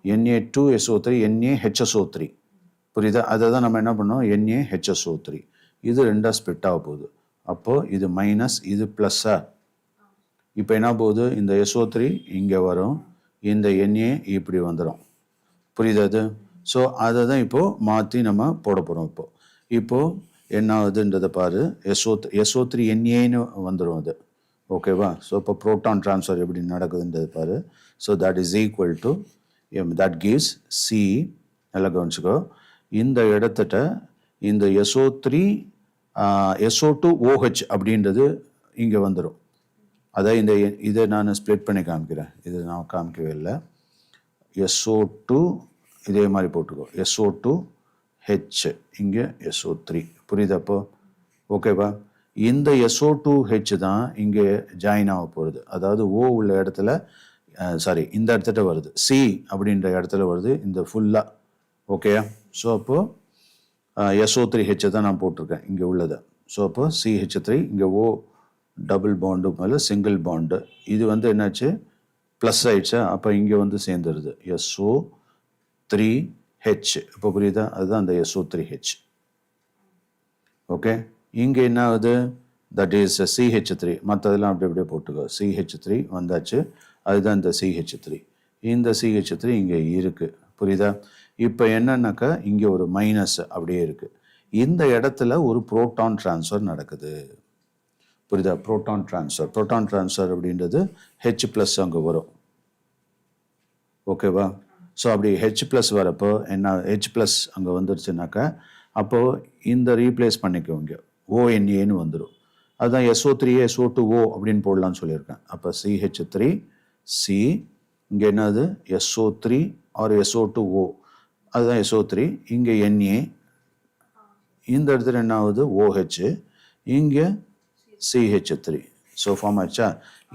Na2 SO3 NaHSO3, புரியுதா? அதை தான் நம்ம என்ன பண்ணோம், NaHSO3. இது ரெண்டாக ஸ்பிட் ஆக போகுது. அப்போது இது மைனஸ், இது ப்ளஸ்ஸா. இப்போ என்ன போகுது, இந்த SO3 இங்கே வரும், இந்த Na இப்படி வந்துடும், புரியுதா அது? ஸோ அதை தான் இப்போது மாற்றி நம்ம போட போகிறோம். இப்போது என்ன ஆகுதுன்றதை பாரு, SO3 Naன்னு வந்துடும் அது, ஓகேவா? ஸோ இப்போ ப்ரோட்டான் ட்ரான்ஸ்ஃபர் எப்படி நடக்குதுன்றது பாரு. So that is equal to, that gives C, நல்லா கவனிச்சுக்கோ, இந்த இடத்துட்ட இந்த SO3 SO2 OH அப்படின்றது இங்கே வந்துடும். அதாவது இதை நான் ஸ்ப்ளிட் பண்ணி காமிக்கிறேன், இது நான் காமிக்கவே இல்லை. SO2 இதே மாதிரி போட்டுக்கோ, SO2H, இங்கே SO3, புரியுதப்போ? ஓகேவா? இந்த SO2H தான் இங்கே ஜாயின் ஆக போகிறது. அதாவது O உள்ள இடத்துல, சாரி, இந்த இடத்துல வருது, C அப்படின்ற இடத்துல வருது இந்த ஃபுல்லாக, ஓகேயா? ஸோ அப்போது SO3H தான் நான் போட்டிருக்கேன் இங்கே உள்ளதை. ஸோ அப்போ CH3, இங்கே O டபுள் பாண்டு மேலே சிங்கிள் பாண்டு, இது வந்து என்னாச்சு, ப்ளஸ் ஆயிடுச்சா? அப்போ இங்கே வந்து சேர்ந்துருது SO3H. இப்போ புரியுதா? அதுதான் அந்த SO3H. ஓகே, இங்கே என்ன ஆகுது, தட் இஸ் CH3. மற்றதெல்லாம் அப்படி அப்படியே போட்டுக்கோ, CH3 வந்தாச்சு, அதுதான் இந்த CH3. இந்த CH3 இங்கே இருக்குது, புரியுதா? இப்போ என்னன்னாக்கா இங்கே ஒரு மைனஸ் அப்படியே இருக்குது. இந்த இடத்துல ஒரு புரோட்டான் ட்ரான்ஸ்ஃபர் நடக்குது, புரியுதா? புரோட்டான் ட்ரான்ஸ்ஃபர் அப்படின்றது H+ அங்கே வரும், ஓகேவா? ஸோ அப்படி H+ வரப்போ என்ன, H+ அங்கே வந்துருச்சுனாக்கா அப்போது இந்த ரீப்ளேஸ் பண்ணிக்கோங்க, ONaன்னு வந்துடும். அதுதான் SO3 SO2O அப்படின்னு போடலான்னு சொல்லியிருக்கேன். அப்போ CH3 C, இங்கே என்னது SO3 ஆர் SO2O, அதுதான் SO3, இங்கே Na, இந்த இடத்துல என்ன ஆகுது OH, இங்கே CH3. ஸோ ஃபார்ம் ஆச்சா?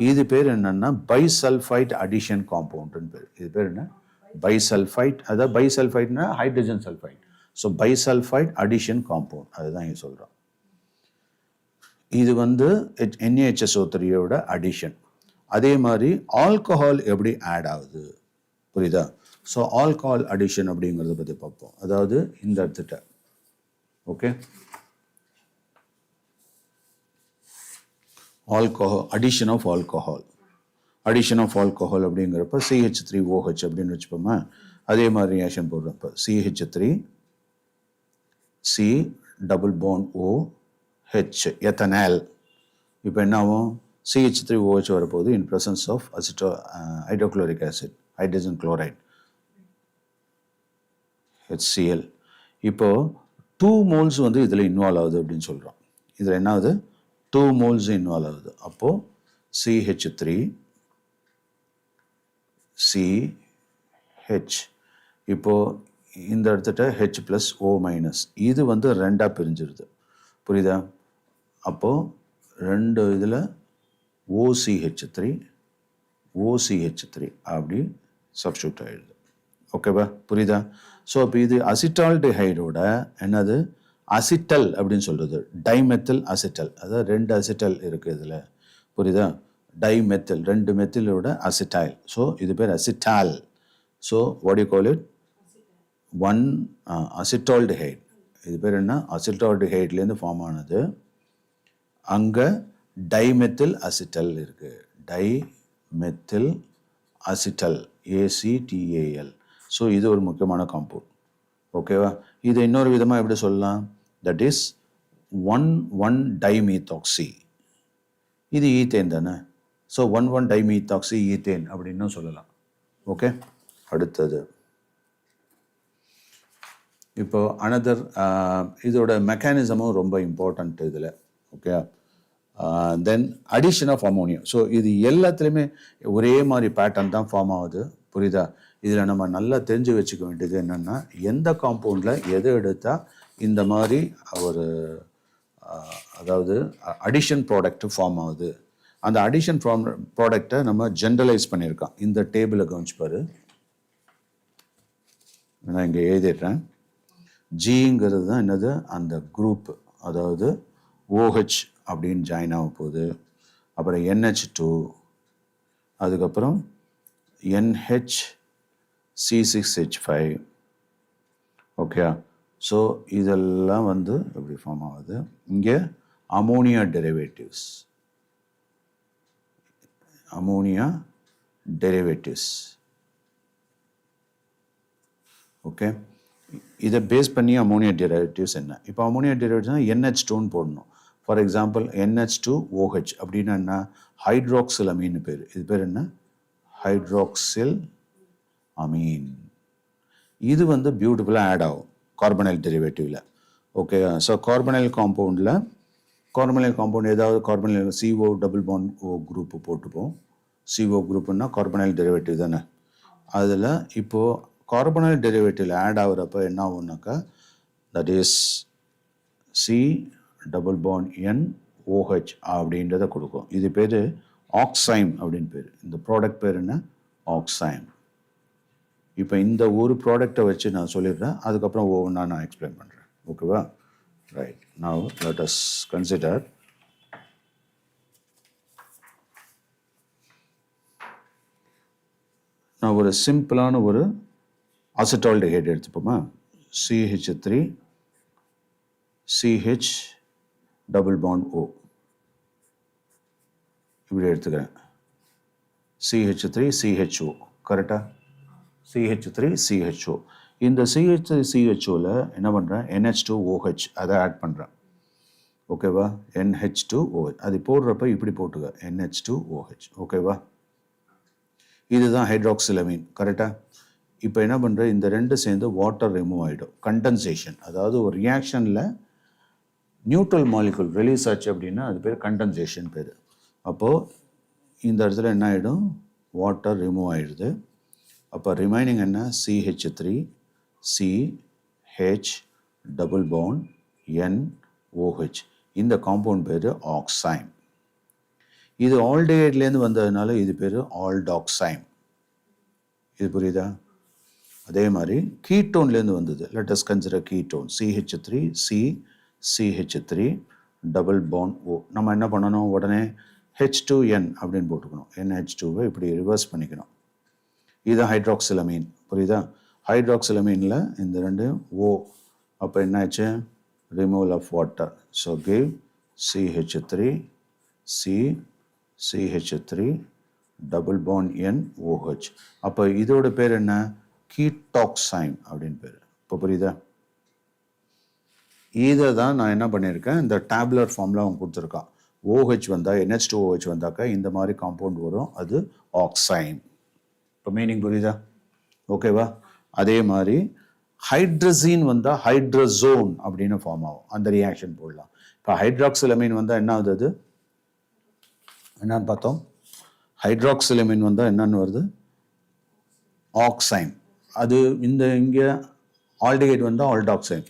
இது பேர் என்னன்னா பைசல்ஃபைட் அடிஷன் காம்பவுண்டுன்னு பேர். இது பேர் என்ன, பைசல்ஃபைட். அதாவது பைசல்ஃபைட்னா hydrogen sulphite. So bisulphite addition compound, அதுதான் இங்கே சொல்கிறோம். இது வந்து NaHSO3யோட அடிஷன். அதே மாதிரி ஆல்கஹால் எப்படி ஆட் ஆகுது, புரியுதா? ஸோ ஆல்கஹால் அடிஷன் அப்படிங்கிறத பற்றி பார்ப்போம். அதாவது இந்த இடத்துட்ட, okay, alcohol, addition of alcohol அப்படிங்கிறப்ப CH3OH அப்படின்னு வச்சுப்போமா. அதே மாதிரி ரியாக்ஷன் போடுறப்ப CH3 C double bond OH ethanol. இப்போ என்ன ஆகும், CH3OH வரப்போகுது in presence of hydrochloric acid, hydrogen chloride, HCl. இப்போது 2 moles வந்து இதில் இன்வால்வ் ஆகுது அப்படின்னு சொல்கிறோம். இதில் என்ன ஆகுது, 2 moles இன்வால்வ் ஆகுது. அப்போது CH3 CH, இப்போது இந்த இடத்துட்ட H+O-, இது வந்து ரெண்டாக பிரிஞ்சிருது, புரியுதா? அப்போது ரெண்டு இதில் OCH3 அப்படி சப்ஸ்டியூட் ஆகிடுது, ஓகேவா? புரியுதா? ஸோ இப்போ இது அசிட்டால்டிஹைடோட என்னது, அசிட்டல் அப்படின்னு சொல்கிறது, டைமெத்தில் அசிட்டல். அதாவது 2 அசிட்டல் இருக்குது இதில், புரியுதா? Dimethyl, 2 மெத்திலோட acetyl. ஸோ இது பேர் acetal. So what you call it, 1 acetaldehyde. இது பேர் என்ன, அசிட்டால்டிஹைட்லேருந்து ஃபார்ம் ஆனது. அங்கே டைமெத்தில் அசிட்டல் இருக்குது, டைமெத்தில் அசிட்டல், ACTAL. ஸோ இது ஒரு முக்கியமான காம்பவுண்ட், ஓகேவா? இது இன்னொரு விதமாக எப்படி சொல்லலாம், தட் இஸ் 1,1-டைமீத்தாக்சி. இது ஈத்தேன் தானே. ஸோ 1,1-டைமீத்தாக்சி ஈத்தேன் அப்படின்னும் சொல்லலாம், ஓகே? அடுத்தது இப்போ அனதர், இதோட மெக்கானிசமும் ரொம்ப இம்பார்ட்டண்ட் இதில், ஓகே? Then addition of ammonia. So இது எல்லாத்துலேயுமே ஒரே மாதிரி பேட்டர்ன் தான் ஃபார்ம் ஆகுது, புரியுதா? இதில் நம்ம நல்லா தெரிஞ்சு வச்சுக்க வேண்டியது என்னென்னா, எந்த காம்பவுண்டில் எது எடுத்தால் இந்த மாதிரி ஒரு அதாவது அடிஷன் ப்ராடக்ட் ஃபார்ம் ஆகுது. அந்த அடிஷன் ப்ராடக்டை நம்ம ஜென்ரலைஸ் பண்ணியிருக்கோம். இந்த டேபிளை கவனிச்சு பாரு, நான் இங்கே எழுதிடுறேன். ஜிங்கிறது தான் என்னது, அந்த குரூப், அதாவது OH அப்படின்னு ஜாயின் ஆக போகுது. அப்புறம் NH2, அதுக்கப்புறம் NHC6H5. ஓகே, ஸோ இதெல்லாம் வந்து எப்படி ஃபார்ம் ஆகுது. இங்கே அமோனியா டெரிவேட்டிவ்ஸ், ஓகே. இதை பேஸ் பண்ணி அமோனியா டெரிவேட்டிவ்ஸ் என்ன. இப்போ அமோனியா டெரிவேட்டிவ்ஸ்னால் NH2ன்னு போடணும். ஃபார் எக்ஸாம்பிள் NH2OH அப்படின்னா என்ன, ஹைட்ராக்சில் அமீன் பேர். இது பேர் என்ன, ஹைட்ராக்சில் அமீன். இது வந்து பியூட்டிஃபுல்லாக ஆட் ஆகும் கார்பனைல் டெரிவேட்டிவில். ஓகே, ஸோ கார்பனைல் காம்பவுண்ட் ஏதாவது carbonyl CO double bond O group போட்டுப்போம். CO குரூப்புன்னா கார்பனைல் டெரிவேட்டிவ் தானே. அதில் இப்போது கார்பனைல் டெரிவேட்டிவில் ஆட் ஆகிறப்ப என்ன ஆகும்னாக்கா, that is C double bond NOH அப்படின்றத கொடுக்கும். இது பேர் ஆக்சைம் அப்படின்னு பேர். இந்த ப்ராடக்ட் பேர் என்ன, ஆக்சைம். இப்போ இந்த ஒரு ப்ராடக்டை வச்சு நான் சொல்லிடுறேன், அதுக்கப்புறம் ஒவ்வொன்றா நான் எக்ஸ்பிளைன் பண்ணுறேன். ஓகேவா, right. Now let us consider நான் ஒரு சிம்பிளான ஒரு அசிட்டால்டிஹைட் எடுத்துப்போமா. CH3 CH double bond O இப்படி எடுத்துக்கிறேன். CH3 CHO, கரெக்டாக, CH3 CHO. இந்த CH3 CHOவில் என்ன பண்ணுறேன், NH2OH அதை ஆட் பண்ணுறேன். ஓகேவா, NH2OH அது போடுறப்ப இப்படி போட்டுக்க, NH2OH. ஓகேவா, இதுதான் ஹைட்ராக்சிலமீன், கரெக்டாக. இப்போ என்ன பண்ணுறேன், இந்த ரெண்டு சேர்ந்து வாட்டர் ரிமூவ் ஆகிடும். கண்டென்சேஷன், அதாவது ஒரு ரியாக்ஷனில் நியூட்ரல் மாலிகுல் ரிலீஸ் ஆச்சு அப்படின்னா அது பேர் கண்டென்சேஷன் பேர். அப்போது இந்த இடத்துல என்ன ஆகிடும், வாட்டர் ரிமூவ் ஆகிடுது. அப்போ ரிமைனிங் என்ன, CH3 CH double bond NOH. இந்த காம்பவுண்ட் பேர் ஆக்சைம். இது ஆல்டிஹைட்லேருந்து வந்ததுனால இது பேர் ஆல்டாக்சைம். இது புரியுதா. அதே மாதிரி கீட்டோன்லேருந்து வந்தது, let us consider ketone. CH3 CH3 double bond O. நம்ம என்ன பண்ணணும், உடனே H2N அப்படின்னு போட்டுக்கணும். NH2வை இப்படி ரிவர்ஸ் பண்ணிக்கணும். இது ஹைட்ராக்சிலமீன், புரியுதா. ஹைட்ராக்சிலமீனில் இந்த ரெண்டும் O. அப்போ என்ன ஆச்சு, removal of water. So give CH3 CH3 double bond NOH. அப்போ இதோட பேர் என்ன, கீட்டாக்சைம் அப்படின்னு பேர். இப்போ புரியுதா. இதை தான் நான் என்ன பண்ணியிருக்கேன், இந்த டேப்லர் ஃபார்மில் அவன் கொடுத்துருக்கான். OH வந்தால் NH2OH வந்தாக்கா இந்த மாதிரி காம்பவுண்ட் வரும், அது ஆக்சைம். இப்போ மீனிங் புரியுதா. ஓகேவா. அதே மாதிரி ஹைட்ரசீன் வந்தால் ஹைட்ரசோன் அப்படின்னு ஃபார்ம் ஆகும், அந்த ரியாக்ஷன் போடலாம். இப்போ ஹைட்ராக்சிலமீன் வந்தால் என்ன ஆகுது, என்னன்னு பார்த்தோம். ஹைட்ராக்சிலமீன் வந்தால் என்னன்னு வருது, ஆக்சைம். அது இந்த இங்கே ஆல்டிஹைட் வந்தால் ஆல்டாக்சைம்,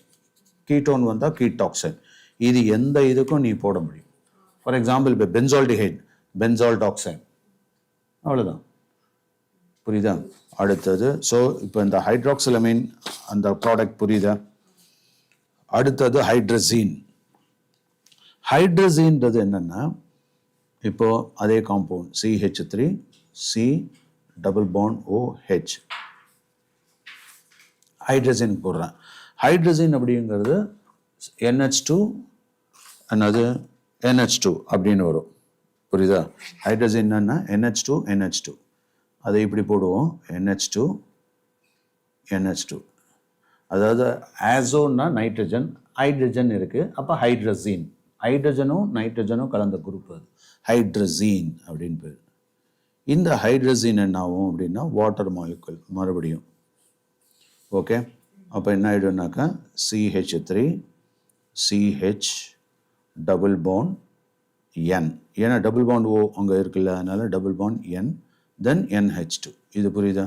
கீட்டோன் வந்தால் கீட்டாக்சைம். இது எந்த இதுக்கும் நீ போட முடியும். ஃபார் எக்ஸாம்பிள் இப்போ பென்சால்டிஹைட் பென்சால்டாக்சைம், அவ்வளோதான், புரியுதா. அடுத்தது ஸோ இப்போ இந்த ஹைட்ராக்சிலமீன் அந்த ப்ராடக்ட் புரியுதா. அடுத்தது ஹைட்ரசீன். ஹைட்ரசீன்றது என்னென்னா, இப்போது அதே compound CH3 C double bond OH hydrogen போடுறேன். ஹைட்ரஜன் அப்படிங்கிறது NH2 என்னது NH2 அப்படின்னு வரும், புரியுதா. ஹைட்ரஜன் என்னன்னா NH2 அதை இப்படி போடுவோம், NH2 அதாவது ஆசோன்னா நைட்ரஜன், ஹைட்ரஜன் இருக்குது, அப்போ ஹைட்ரசீன். ஹைட்ரஜனும் நைட்ரஜனும் கலந்த குரூப் அது ஹைட்ரசீன் அப்படின்னு பேர். இந்த ஹைட்ரசீன் என்ன ஆகும் அப்படின்னா வாட்டர் மாலிகுல் மறுபடியும். ஓகே, அப்போ என்ன ஆகிடும்னாக்கா CH3 CH double bond N, ஏன்னா டபுள் பாண்ட் O அங்கே இருக்குல்ல, அதனால டபுள் பாண்ட் N, தென் NH2. இது புரியுதா.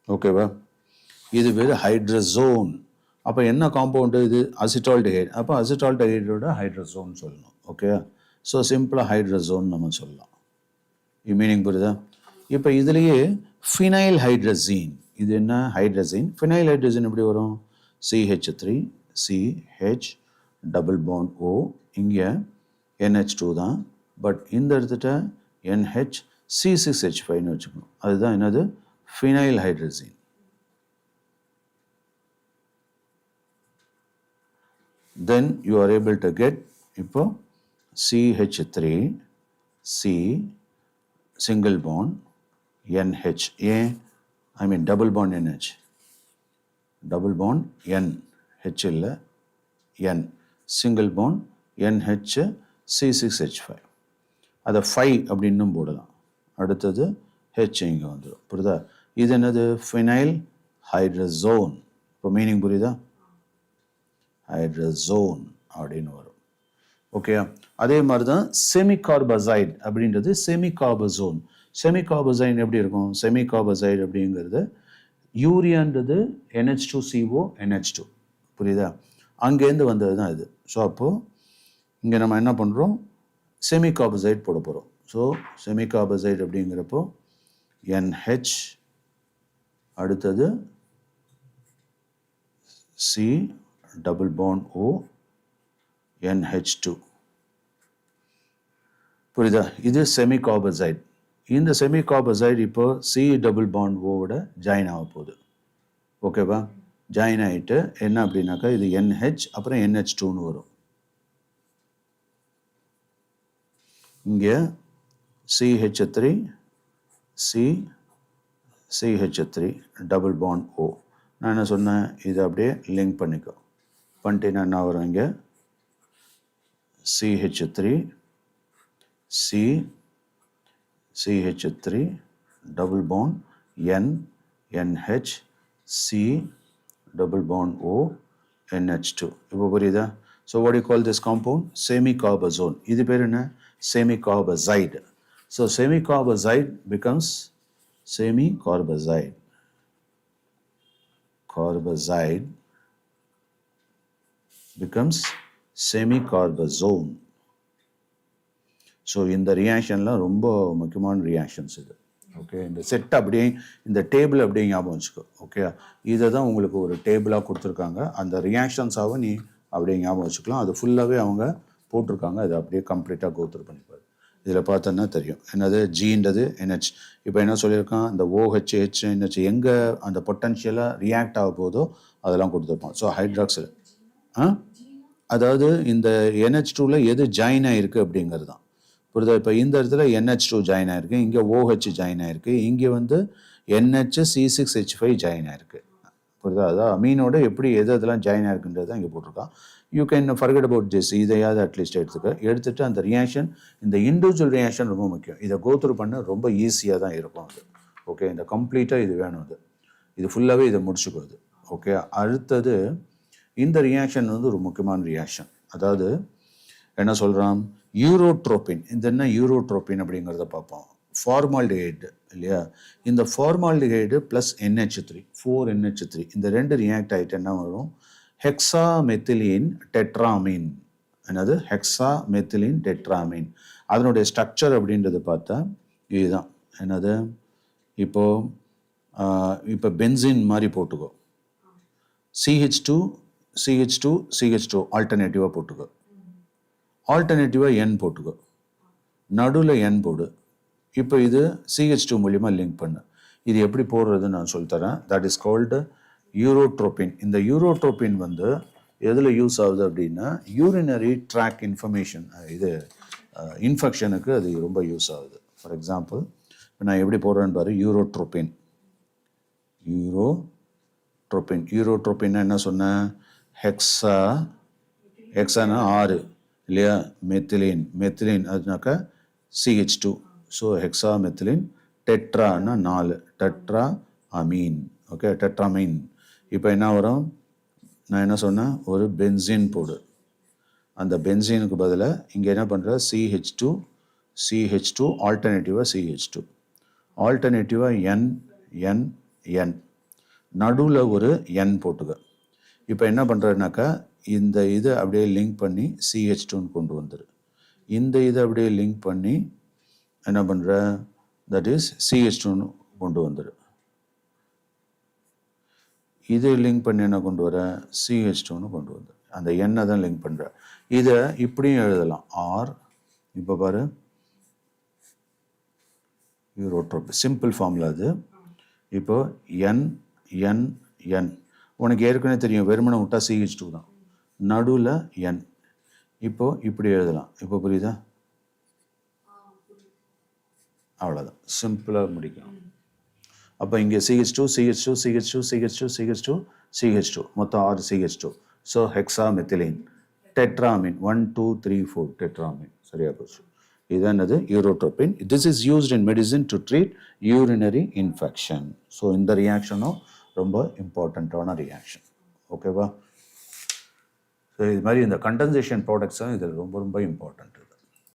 ஓகேவா. இது பேர் ஹைட்ரசோன். அப்போ என்ன காம்பவுண்டு இது? அசிட்டால்டிஹைட். அப்போ அசிட்டால்டிஹைடோட ஹைட்ரஸோன் சொல்லணும். ஓகே, ஸோ சிம்பிளாக ஹைட்ரஸோன் நம்ம சொல்லலாம். மீனிங் புரியுதா? இப்போ இதுலேயே ஃபினைல் ஹைட்ரஸீன், இது என்ன? ஹைட்ரஸீன். ஃபினைல் ஹைட்ரஸீன் எப்படி வரும்? CH3 CH double bond O, இங்கே NH2 தான், பட் இந்த இடத்துல NH C6H5ன்னு வச்சுக்கணும். அதுதான் என்னது? Phenyl ஹைட்ரஸீன். Then you are able to get இப்போ CH3 C single bond NH, I mean double bond NH, double bond N, H இல்லை N, single bond NH C6H5, அதை 5 அப்படின்னும் போடலாம். அடுத்தது H இங்கே வந்துடும். புரியுதா? இது என்னது? ஃபினைல் ஹைட்ரஸோன். இப்போ மீனிங் புரியுதா? ஹைட்ரஸோன் அப்படின்னு வரும். ஓகே, அதே மாதிரி தான் செமிகார்பசைட் அப்படின்றது செமிகார்பசோன். செமிகார்பசைட் எப்படி இருக்கும்? செமிகார்பசைட் அப்படிங்கிறது யூரியான்றது NH2CO NH2, புரியுதா? அங்கேருந்து வந்தது தான் இது. ஸோ அப்போது இங்கே நம்ம என்ன பண்ணுறோம்? செமிகார்பசைட் போட போகிறோம். ஸோ செமிகார்பசைட் அப்படிங்கிறப்போ NH, அடுத்தது C double bond O NH2, புரியுதா? இது செமிகார்பசைட். இந்த செமிகார்பசைட் இப்போ C டபுள் பாண்ட் ஓவோட ஜாயின் ஆக போகுது. ஓகேவா? ஜாயின் ஆகிட்டு என்ன அப்படின்னாக்கா இது NH அப்புறம் NH2ன்னு வரும். இங்கே CH3 CH3 double bond O. நான் என்ன சொன்னேன்? இதை அப்படியே லிங்க் பண்ணிக்கோ. பண்ணிட்டேன்னா என்ன வரும்? இங்கே CH3 CH3 double bond N NH C double bond O NH2. இப்போ புரியுதா? So what do you call this compound? Semicarbazone. இது பேர் என்ன? Semicarbazide. So semicarbazide becomes semicarbazide. Carbazide becomes semicarbazone. So இந்த ரியாக்ஷன்லாம் ரொம்ப முக்கியமான ரியாக்ஷன்ஸ் இது. ஓகே, இந்த செட் அப்படியே இந்த டேபிள் அப்படியே ஞாபகம் வச்சுக்கோ. ஓகே, இதை தான் உங்களுக்கு ஒரு டேபிளாக கொடுத்துருக்காங்க. அந்த ரியாக்ஷன்ஸாகவும் நீ அப்படியே ஞாபகம் வச்சுக்கலாம். அது ஃபுல்லாகவே அவங்க போட்டிருக்காங்க. அதை அப்படியே கம்ப்ளீட்டாக கோத்ரூ பண்ணிப்பாரு. இதில் பார்த்தோன்னா தெரியும் என்னது ஜின்றது NH. இப்போ என்ன சொல்லியிருக்கான்? இந்த OH NH எங்கே அந்த பொட்டன்ஷியலாக ரியாக்ட் ஆக போதோ அதெல்லாம் கொடுத்துருப்பான். ஸோ ஹைட்ராக்சைடு அதாவது இந்த NH2ல எது ஜாயின் ஆகிருக்கு அப்படிங்கிறது தான். புரியுதா? இப்போ இந்த இடத்துல NH2 ஜாயின் ஆகிருக்கு, இங்கே OH ஜாயின் ஆகிருக்கு, இங்கே வந்து NH C6H5 ஜாயின் ஆகிருக்கு. புரியுதா? அதாவது அமீனோட எப்படி எது இதெல்லாம் ஜாயின் ஆகிருக்குன்றது தான் இங்கே போட்டிருக்கான். You can forget about this. இதையாவது அட்லீஸ்ட் எடுத்துட்டு அந்த ரியாக்ஷன், இந்த இண்டிவிஜுவல் ரியாக்ஷன் ரொம்ப முக்கியம். இதை கோத்ரூ பண்ண ரொம்ப ஈஸியாக தான் இருக்கும் அது. ஓகே, இந்த கம்ப்ளீட்டாக இது வேணும். இது ஃபுல்லாகவே இதை முடிச்சுக்குவது. ஓகே, அடுத்தது இந்த ரியாக்ஷன் வந்து ஒரு முக்கியமான ரியாக்ஷன். அதாவது என்ன சொல்கிறான்? யூரோட்ரோபின். இந்த என்ன யூரோட்ரோபின் அப்படிங்கிறத பார்ப்போம். ஃபார்மால்டிஹைடு இல்லையா? இந்த ஃபார்மால்டிஹைடு ப்ளஸ் NH3 4NH3 இந்த ரெண்டு ரியாக்ட் ஆகிட்டு என்ன வரும்? ஹெக்ஸாமெத்திலீன் டெட்ராமீன். என்னது? ஹெக்ஸாமெத்திலீன் டெட்ராமீன். அதனுடைய ஸ்ட்ரக்சர் அப்படின்றது பார்த்தா இதுதான். என்னது? இப்போ பென்சின் மாதிரி போட்டுக்கோ. CH2 ஆல்டர்னேட்டிவாக போட்டுக்கோ. ஆல்டர்னேட்டிவாக N போட்டுக்கோ. நடுவில் N போடு. இப்போ இது CH2 மூலிமா லிங்க் பண்ணு. இது எப்படி போடுறதுன்னு நான் சொல்லித்தரேன். That is called urotropine. இந்த யூரோட்ரோபின் வந்து எதில் யூஸ் ஆகுது அப்படின்னா யூரினரி ட்ராக் இன்ஃபர்மேஷன், இது இன்ஃபெக்ஷனுக்கு அது ரொம்ப யூஸ் ஆகுது. ஃபார் எக்ஸாம்பிள் இப்போ நான் எப்படி போடுறேன்னு பாரு. யூரோட்ரோபின் என்ன சொன்னேன்? ஹெக்ஸானா 6 இல்லையா? மெத்திலின் அதுனாக்கா CH2. So hexamethylene. டெட்ரானா 4, டெட்ரா அமீன். Okay, tetramine. இப்போ என்ன வரும்? நான் என்ன சொன்னேன்? ஒரு பென்சின் போடு. அந்த பென்சினுக்கு பதிலாக இங்கே என்ன பண்ணுற? CH2 ஆல்டர்னேட்டிவாக CH2 ஆல்டர்னேட்டிவாக N நடுவில் ஒரு N போட்டுக்க. இப்போ என்ன பண்ணுறதுனாக்கா இந்த இதை அப்படியே லிங்க் பண்ணி CH2ன்னு கொண்டு வந்துரு. இந்த இதை அப்படியே லிங்க் பண்ணி என்ன பண்ணுற, தட் இஸ் CH2ன்னு கொண்டு வந்துரு. இதை லிங்க் பண்ணி என்ன கொண்டு வர, CH2ன்னு கொண்டு வந்துரு. அந்த எண்ணை தான் லிங்க் பண்ணுற. இதை இப்படியும் எழுதலாம், ஆர், இப்போ பாரு யூரோட்ரோப், சிம்பிள் ஃபார்முலா அது. இப்போ N உனக்கு ஏற்கனவே தெரியும், வெறுமனை விட்டா CH2 தான், நடுவில் N. இப்போ இப்படி எழுதலாம். இப்போ புரியுதா? அவ்வளோதான், சிம்பிளாக முடிக்கும். அப்போ இங்கே CH2 மொத்தம் 6 CH2. So hexamethylene, tetramine, 1 2 3 4 tetramine. சரியா போச்சு. இதுதான் என்னது, urotropine. This is used in medicine to treat urinary infection. So இந்த ரியாக்ஷனும் ரொம்ப இம்பார்ட்டண்ட்டான ரியாக்ஷன். ஓகேவா? ஸோ இது மாதிரி இந்த கண்டென்சேஷன் ப்ராடக்ட்ஸும் இதில் ரொம்ப ரொம்ப இம்பார்ட்டண்ட்.